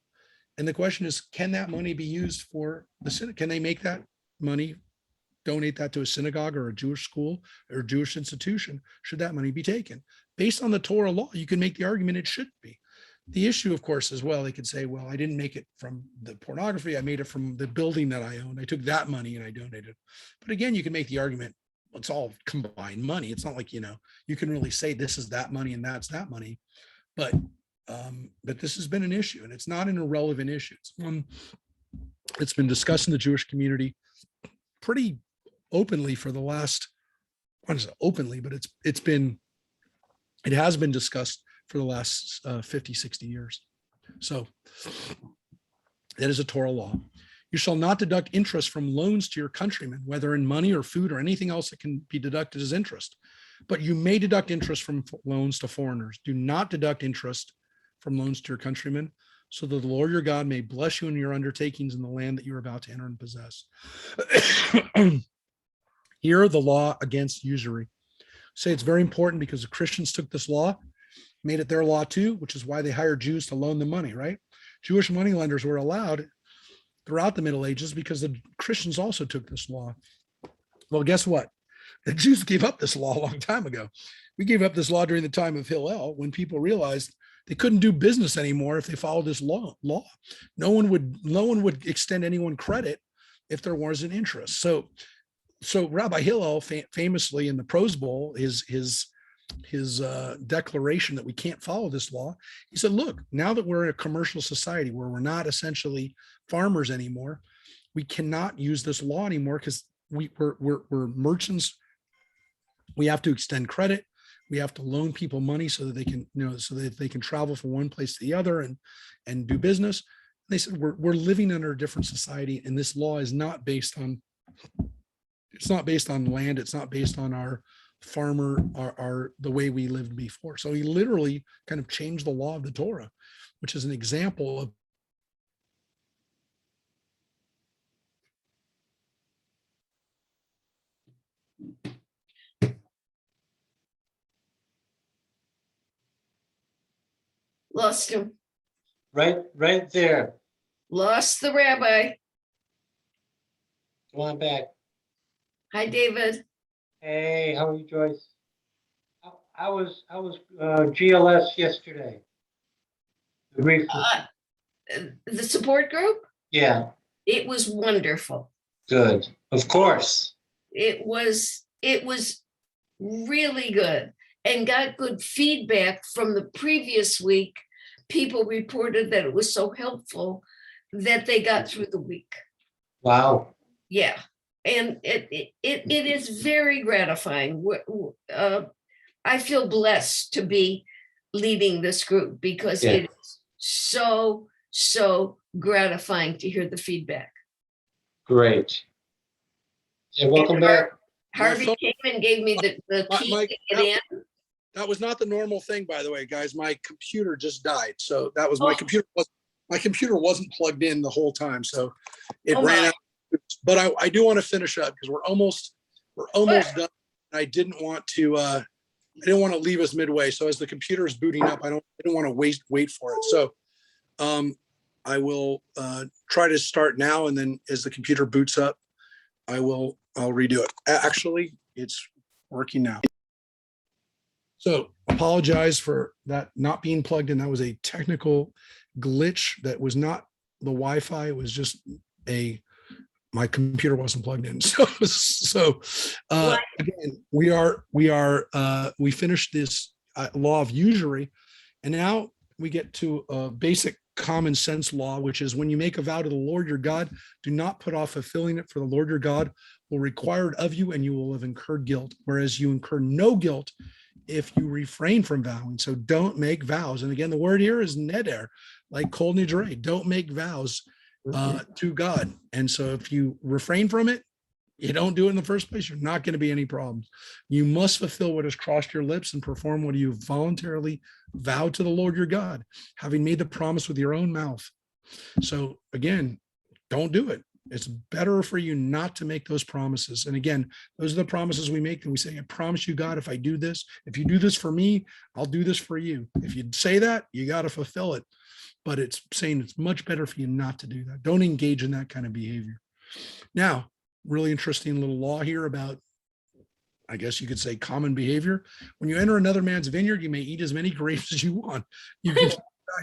And the question is, can that money be used for the synagogue? Can they make that money, donate that to a synagogue or a Jewish school or a Jewish institution? Should that money be taken? Based on the Torah law, you can make the argument it should be. The issue, of course, as well, they could say, well, I didn't make it from the pornography. I made it from the building that I owned. I took that money and I donated. But again, you can make the argument, well, it's all combined money. It's not like, you can really say this is that money and that's that money. But this has been an issue, and it's not an irrelevant issue. It's one that's been discussed in the Jewish community pretty openly for the last, I don't know, openly, but it has been discussed for the last 50, 60 years. So that is a Torah law. You shall not deduct interest from loans to your countrymen, whether in money or food or anything else that can be deducted as interest. But you may deduct interest from loans to foreigners. Do not deduct interest from loans to your countrymen, so that the Lord your God may bless you in your undertakings in the land that you're about to enter and possess. Here, the law against usury. Say it's very important because the Christians took this law, made it their law too, which is why they hired Jews to loan them money, right? Jewish moneylenders were allowed throughout the Middle Ages because the Christians also took this law. Well, guess what? The Jews gave up this law a long time ago. We gave up this law during the time of Hillel, when people realized they couldn't do business anymore if they followed this law. No one would extend anyone credit if there wasn't interest. So Rabbi Hillel famously in the Prose Bowl, his declaration that we can't follow this law, he said, look, now that we're in a commercial society where we're not essentially farmers anymore, we cannot use this law anymore because we're merchants. We have to extend credit. We have to loan people money so that they can, so that they can travel from one place to the other and do business. And they said, we're living under a different society, and this law is not based on, it's not based on land. It's not based on our farmer, the way we lived before. So he literally kind of changed the law of the Torah, which is an example of Lost him. Right there. Lost the rabbi. Come on back. Hi, David. Hey, how are you, Joyce? I was GLS yesterday. The support group? Yeah, It was wonderful. good. Of course. It was really good, and got good feedback from the previous week. People reported that it was so helpful that they got through the week. Wow. Yeah, and it is very gratifying. I feel blessed to be leading this group because Yeah. it is so gratifying to hear the feedback. Great. And welcome back. Harvey phone- came and gave me the key my- to get in. that was not the normal thing, by the way, guys. My computer just died. So that was my computer wasn't plugged in the whole time. So it Oh, ran my. out. But I do want to finish up because we're almost done. I didn't want to leave us midway. So as the computer is booting up, I didn't want to wait for it. So I will try to start now, and then as the computer boots up, I'll redo it. Actually, it's working now. So apologize for that not being plugged in. That was a technical glitch. That was not the Wi-Fi. It was just my computer wasn't plugged in. So again, we finished this law of usury, and now we get to a basic common sense law, which is when you make a vow to the Lord your God, do not put off fulfilling it, for the Lord your God will require it of you, and you will have incurred guilt, whereas you incur no guilt if you refrain from vowing. So don't make vows. And again, the word here is neder, like kol nidre. Don't make vows to God. And so if you refrain from it, you don't do it in the first place, you're not going to be any problems. You must fulfill what has crossed your lips and perform what you voluntarily vowed to the Lord your God, having made the promise with your own mouth. So again, don't do it. It's better for you not to make those promises. And again, those are the promises we make. And we say, I promise you, God, if I do this, if you do this for me, I'll do this for you. If you say that, you got to fulfill it. But it's saying it's much better for you not to do that. Don't engage in that kind of behavior. Now, really interesting little law here about, I guess you could say, common behavior. When you enter another man's vineyard, you may eat as many grapes as you want. You can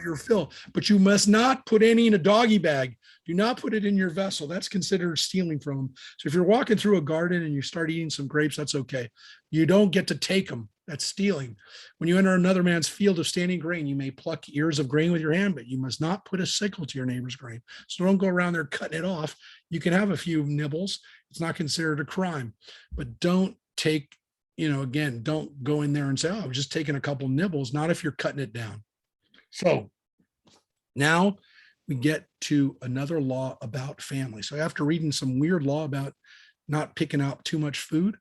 your fill, but you must not put any in a doggy bag. Do not put it in your vessel. That's considered stealing from them. So if you're walking through a garden and you start eating some grapes, that's okay. You don't get to take them. That's stealing. When you enter another man's field of standing grain, you may pluck ears of grain with your hand, but you must not put a sickle to your neighbor's grain. So don't go around there cutting it off. You can have a few nibbles. It's not considered a crime, but don't take, again, don't go in there and say, oh, I was just taking a couple nibbles. Not if you're cutting it down. So now we get to another law about family. So after reading some weird law about not picking out too much food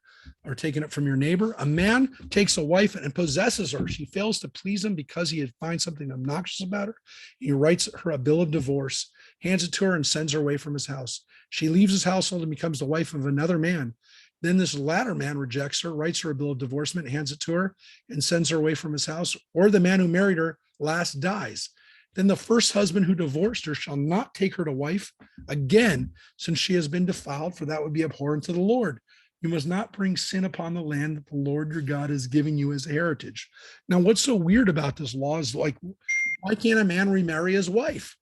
or taking it from your neighbor, a man takes a wife and possesses her. She fails to please him because he finds something obnoxious about her. He writes her a bill of divorce, hands it to her, and sends her away from his house. She leaves his household and becomes the wife of another man. Then this latter man rejects her, writes her a bill of divorcement, hands it to her, and sends her away from his house. Or the man who married her last dies. Then the first husband who divorced her shall not take her to wife again, since she has been defiled, for that would be abhorrent to the Lord. You must not bring sin upon the land that the Lord your God is giving you as a heritage. Now, what's so weird about this law is, like, why can't a man remarry his wife?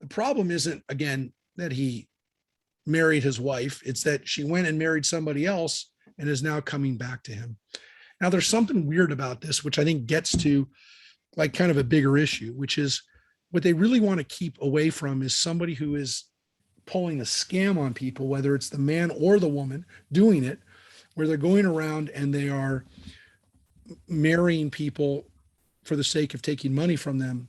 The problem isn't, again, that he married his wife. It's that she went and married somebody else and is now coming back to him. Now, there's something weird about this, which I think gets to like kind of a bigger issue, which is what they really want to keep away from is somebody who is pulling a scam on people, whether it's the man or the woman doing it, where they're going around and they are marrying people for the sake of taking money from them.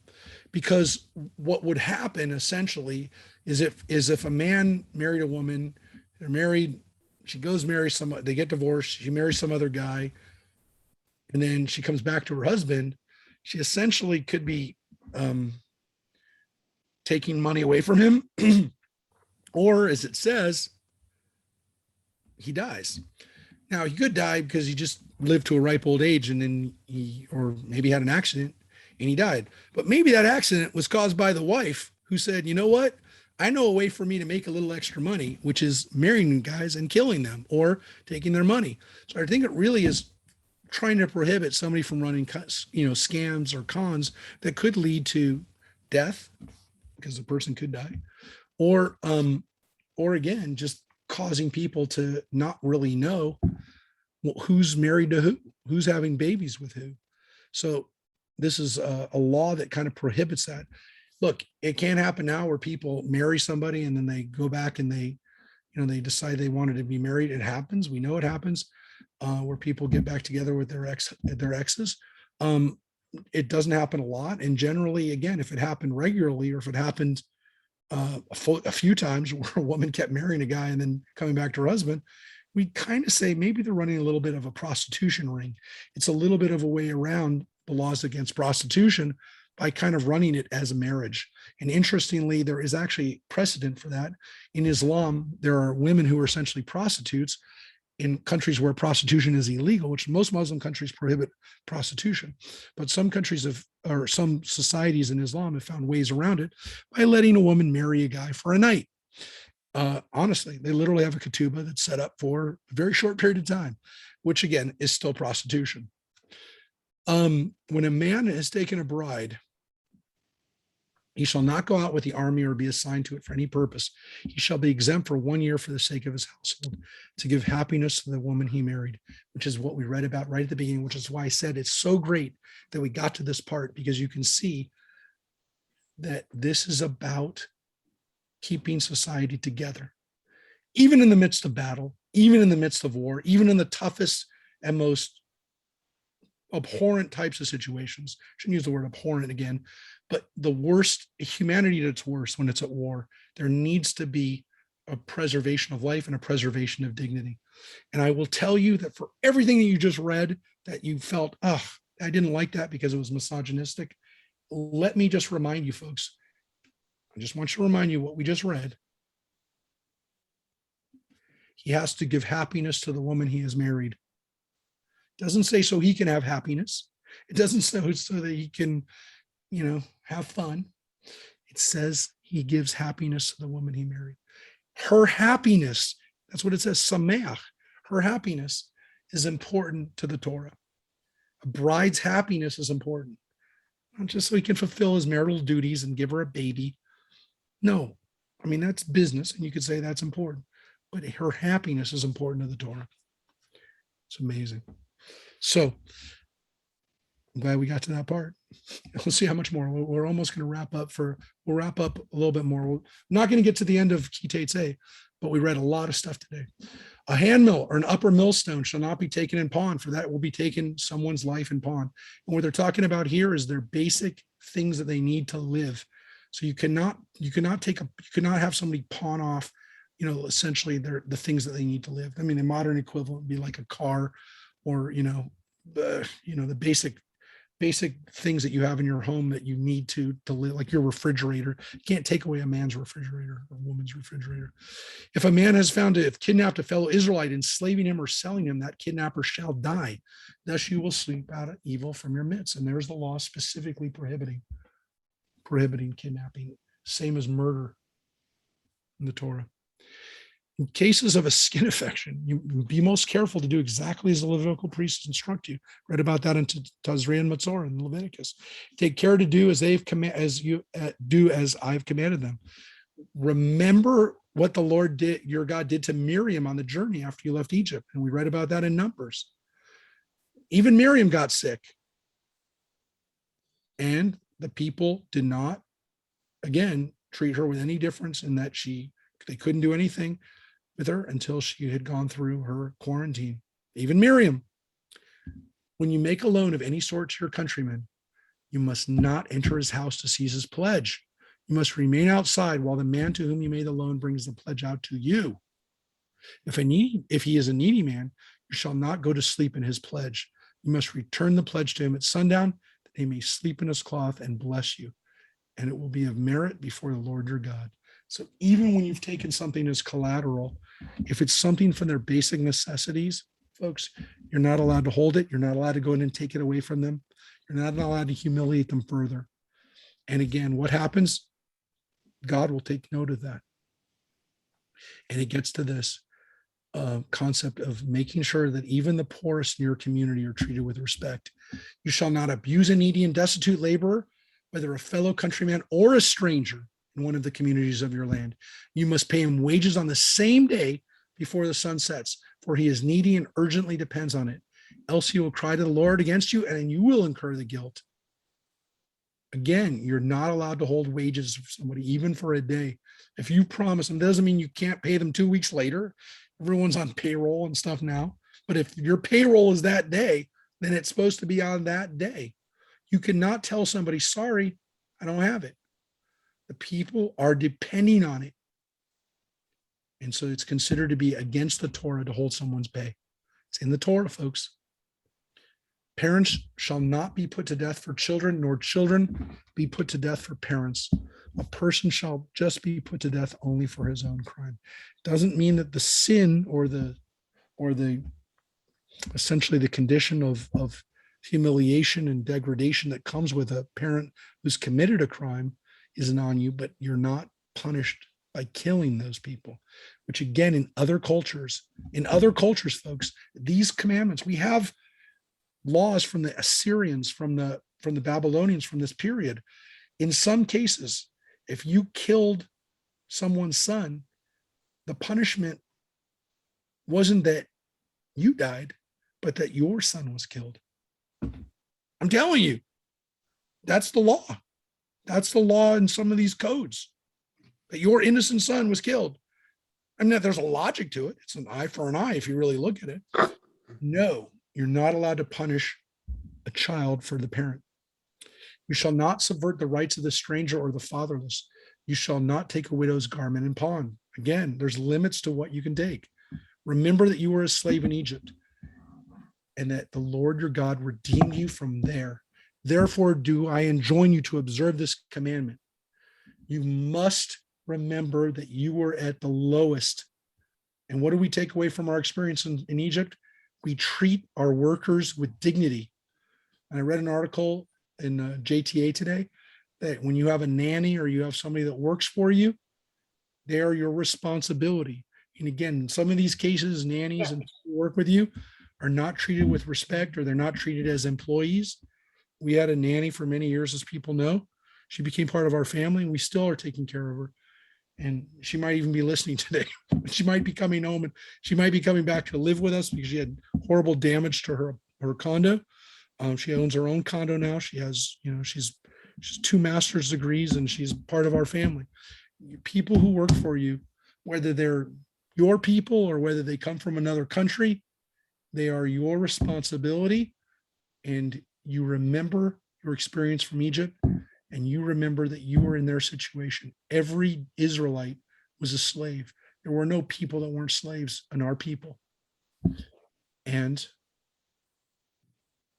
Because what would happen essentially is if a man married a woman, they're married, she goes marry somebody, they get divorced, she marries some other guy, and then she comes back to her husband, she essentially could be taking money away from him, or as it says, he dies. Now, he could die because he just lived to a ripe old age and then or maybe had an accident and he died. But maybe that accident was caused by the wife who said, you know what? I know a way for me to make a little extra money, which is marrying guys and killing them or taking their money. So I think it really is trying to prohibit somebody from running, scams or cons that could lead to death, because the person could die, or again, just causing people to not really know who's married to who's having babies with who. So this is a law that kind of prohibits that. Look, it can happen now where people marry somebody and then they go back and they decide they wanted to be married. It happens. We know it happens. Where people get back together with their exes. It doesn't happen a lot. And generally, again, if it happened regularly or if it happened a few times where a woman kept marrying a guy and then coming back to her husband, we kind of say maybe they're running a little bit of a prostitution ring. It's a little bit of a way around the laws against prostitution by kind of running it as a marriage. And interestingly, there is actually precedent for that. In Islam, there are women who are essentially prostitutes in countries where prostitution is illegal, which most Muslim countries prohibit prostitution. But some countries or some societies in Islam have found ways around it by letting a woman marry a guy for a night. Honestly, they literally have a ketubah that's set up for a very short period of time, which again is still prostitution. When a man has taken a bride, he shall not go out with the army or be assigned to it for any purpose. He shall be exempt for 1 year for the sake of his household, to give happiness to the woman he married, which is what we read about right at the beginning, which is why I said it's so great that we got to this part, because you can see that this is about keeping society together, even in the midst of battle, even in the midst of war, even in the toughest and most abhorrent types of situations. Shouldn't use the word abhorrent again, but the worst, humanity at its worst when it's at war, there needs to be a preservation of life and a preservation of dignity. And I will tell you that for everything that you just read, that you felt, oh, I didn't like that because it was misogynistic. Let me just remind you folks, I just want to remind you what we just read. He has to give happiness to the woman he has married. It doesn't say so he can have happiness. It doesn't say so that he can, have fun. It says he gives happiness to the woman he married. Her happiness, that's what it says, sameach. Her happiness is important to the Torah. A bride's happiness is important, not just so he can fulfill his marital duties and give her a baby. No, I mean, that's business, and you could say that's important, but her happiness is important to the Torah. It's amazing. So I'm glad we got to that part. We'll see how much more. We're almost going to wrap up we'll wrap up a little bit more. We're not going to get to the end of Teitzei, but we read a lot of stuff today. A handmill or an upper millstone shall not be taken in pawn, for that will be taken someone's life in pawn. And what they're talking about here is their basic things that they need to live. So you cannot have somebody pawn off, essentially the things that they need to live. I mean, the modern equivalent would be like a car, or the basic things that you have in your home that you need to live, like your refrigerator. You can't take away a man's refrigerator or a woman's refrigerator. If a man has found to have kidnapped a fellow Israelite, enslaving him or selling him, that kidnapper shall die. Thus you will sweep out evil from your midst. And there's the law specifically prohibiting kidnapping, same as murder in the Torah. In cases of a skin infection, you be most careful to do exactly as the Levitical priests instruct you. Read about that in Teitzei and Matzor in Leviticus. Take care to do as I've commanded them. Remember what the Lord did, your God did to Miriam on the journey after you left Egypt, and we read about that in Numbers. Even Miriam got sick, and the people did not, again, treat her with any difference in that they couldn't do anything with her until she had gone through her quarantine. Even Miriam. When you make a loan of any sort to your countryman, you must not enter his house to seize his pledge. You must remain outside while the man to whom you made the loan brings the pledge out to you. If he is a needy man, you shall not go to sleep in his pledge. You must return the pledge to him at sundown, that he may sleep in his cloth and bless you. And it will be of merit before the Lord your God. So even when you've taken something as collateral, if it's something from their basic necessities, folks, you're not allowed to hold it. You're not allowed to go in and take it away from them. You're not allowed to humiliate them further. And again, what happens? God will take note of that. And it gets to this concept of making sure that even the poorest in your community are treated with respect. You shall not abuse a needy and destitute laborer, whether a fellow countryman or a stranger in one of the communities of your land. You must pay him wages on the same day before the sun sets, for he is needy and urgently depends on it. Else he will cry to the Lord against you, and you will incur the guilt. Again, you're not allowed to hold wages for somebody, even for a day. If you promise them, doesn't mean you can't pay them 2 weeks later. Everyone's on payroll and stuff now. But if your payroll is that day, then it's supposed to be on that day. You cannot tell somebody, sorry, I don't have it. The people are depending on it. And so it's considered to be against the Torah to hold someone's pay. It's in the Torah, folks. Parents shall not be put to death for children, nor children be put to death for parents. A person shall just be put to death only for his own crime. Doesn't mean that the sin or the essentially the condition of humiliation and degradation that comes with a parent who's committed a crime isn't on you, but you're not punished by killing those people, which again, in other cultures, folks, these commandments, we have laws from the Assyrians, from the Babylonians, from this period. In some cases, if you killed someone's son, the punishment wasn't that you died, but that your son was killed. I'm telling you, that's the law. That's the law in some of these codes, that your innocent son was killed. I mean, there's a logic to it. It's an eye for an eye if you really look at it. No, you're not allowed to punish a child for the parent. You shall not subvert the rights of the stranger or the fatherless. You shall not take a widow's garment and pawn. Again, there's limits to what you can take. Remember that you were a slave in Egypt and that the Lord your God redeemed you from there. Therefore, do I enjoin you to observe this commandment. You must remember that you were at the lowest. And what do we take away from our experience in Egypt? We treat our workers with dignity. And I read an article in JTA today that when you have a nanny or you have somebody that works for you, they are your responsibility. And again, in some of these cases, nannies and people who work with you are not treated with respect, or they're not treated as employees. We had a nanny for many years, as people know. She became part of our family, and we still are taking care of her. And she might even be listening today. She might be coming home, and she might be coming back to live with us because she had horrible damage to her condo. She owns her own condo now. She has, she's 2 master's degrees, and she's part of our family. People who work for you, whether they're your people or whether they come from another country, they are your responsibility. And you remember your experience from Egypt, and you remember that you were in their situation. Every Israelite was a slave. There were no people that weren't slaves in our people. And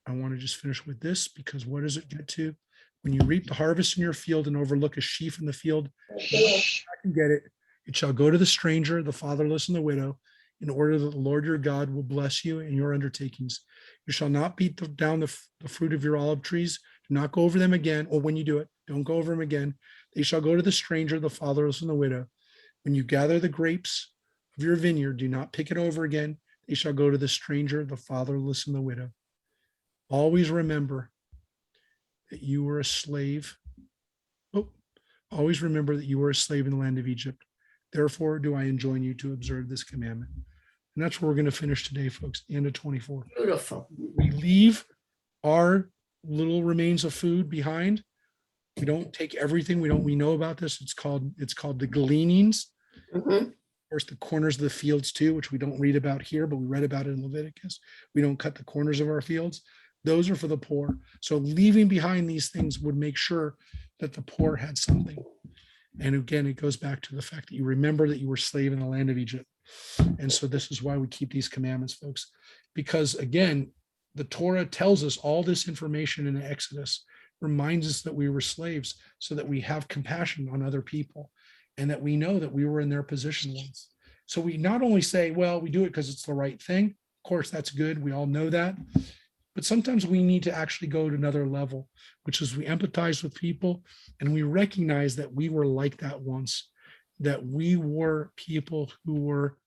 I want to just finish with this, because what does it get to? When you reap the harvest in your field and overlook a sheaf in the field, I can get it. It shall go to the stranger, the fatherless, and the widow, in order that the Lord your God will bless you in your undertakings. You shall not beat down the fruit of your olive trees. Do not go over them again. Or when you do it, don't go over them again. They shall go to the stranger, the fatherless, and the widow. When you gather the grapes of your vineyard, do not pick it over again. They shall go to the stranger, the fatherless, and the widow. Always remember that you were a slave. Always remember that you were a slave in the land of Egypt. Therefore, do I enjoin you to observe this commandment. And that's where we're going to finish today, folks. End of 24. Beautiful. We leave our little remains of food behind. We don't take everything. We know about this. It's called the gleanings. Mhm. Of course, the corners of the fields too, which we don't read about here, but we read about it in Leviticus. We don't cut the corners of our fields. Those are for the poor. So leaving behind these things would make sure that the poor had something. And again, it goes back to the fact that you remember that you were slave in the land of Egypt. And so this is why we keep these commandments, folks, because again, the Torah tells us all this information in Exodus, reminds us that we were slaves so that we have compassion on other people and that we know that we were in their position once. So we not only say, well, we do it because it's the right thing. Of course, that's good. We all know that. But sometimes we need to actually go to another level, which is we empathize with people and we recognize that we were like that once, that we were people who were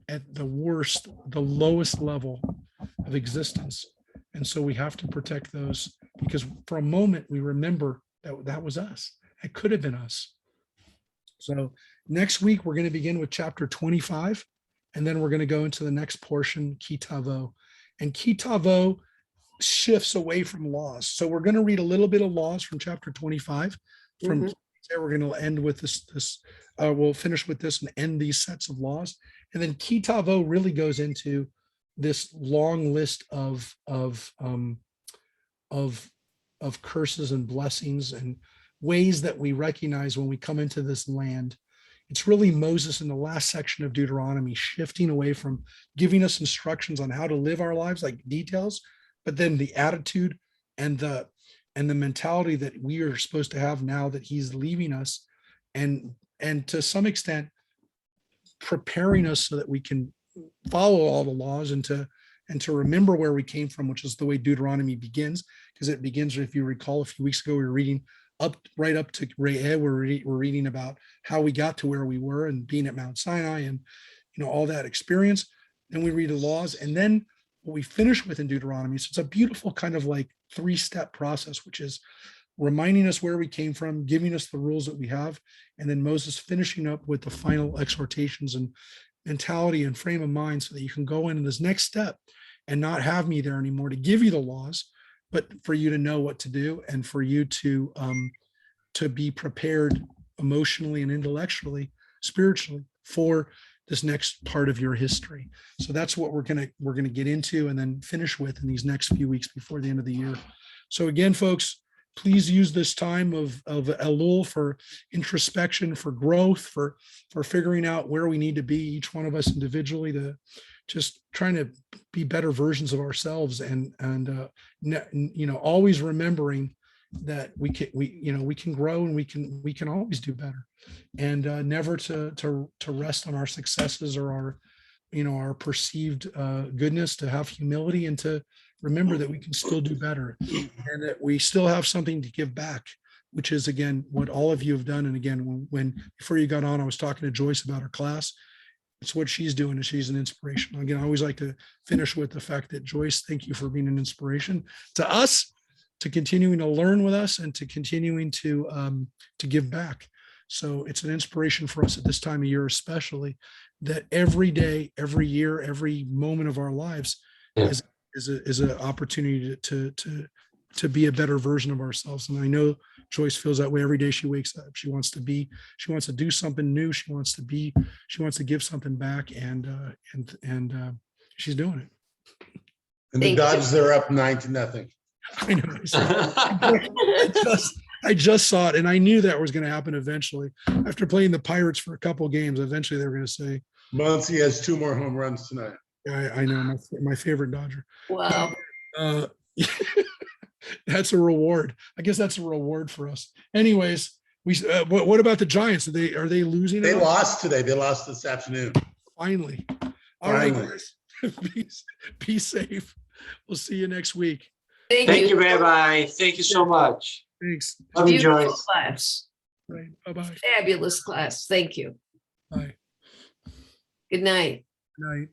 at the worst, the lowest level of existence. And so we have to protect those, because for a moment we remember that that was us. It could have been us. So next week, we're going to begin with chapter 25, and then we're going to go into the next portion, Kitavo. And Kitavo shifts away from laws. So we're going to read a little bit of laws from chapter 25. From we're going to end with this. We'll finish with this and end these sets of laws. And then Kitavo really goes into this long list of curses and blessings and ways that we recognize when we come into this land. It's really Moses in the last section of Deuteronomy shifting away from giving us instructions on how to live our lives, like details, but then the attitude and the mentality that we are supposed to have now that he's leaving us, and to some extent preparing us so that we can follow all the laws and to remember where we came from, which is the way Deuteronomy begins, because it begins, if you recall, a few weeks ago, we were reading right up to Re'eh, we're reading about how we got to where we were and being at Mount Sinai and, all that experience. Then we read the laws, and then what we finish with in Deuteronomy. So it's a beautiful kind of like 3-step process, which is reminding us where we came from, giving us the rules that we have, and then Moses finishing up with the final exhortations and mentality and frame of mind so that you can go into this next step and not have me there anymore to give you the laws, but for you to know what to do and for you to be prepared emotionally and intellectually, spiritually for this next part of your history. So that's what we're gonna get into and then finish with in these next few weeks before the end of the year. So again, folks, please use this time of Elul for introspection, for growth, for figuring out where we need to be, each one of us individually, to just trying to be better versions of ourselves, and always remembering that we can grow, and we can always do better, and never to rest on our successes or our perceived goodness, to have humility and to remember that we can still do better, and that we still have something to give back, which is, again, what all of you have done. And again, when before you got on, I was talking to Joyce about her class. It's what she's doing, and she's an inspiration. Again, I always like to finish with the fact that, Joyce, thank you for being an inspiration to us, to continuing to learn with us, and to continuing to give back. So it's an inspiration for us at this time of year, especially, that every day, every year, every moment of our lives is an opportunity to be a better version of ourselves. And I know Joyce feels that way every day she wakes up. She wants to do something new. She wants to give something back, and she's doing it. And the Thank you. Dodgers are up 9-0. I know. I just saw it, and I knew that was going to happen eventually. After playing the Pirates for a couple of games, eventually they were going to say, Muncie has 2 more home runs tonight. I know, my favorite Dodger. Wow. That's a reward. I guess that's a reward for us. Anyways, what about the Giants? Are they losing? They lost today. They lost this afternoon. Finally. All right, Finally. guys. Be safe. We'll see you next week. Thank you, Rabbi. Thank you so much. Thanks. Love you, Beautiful Joyce. class. Right. Bye-bye. Fabulous class. Thank you. Bye. Good night. Night.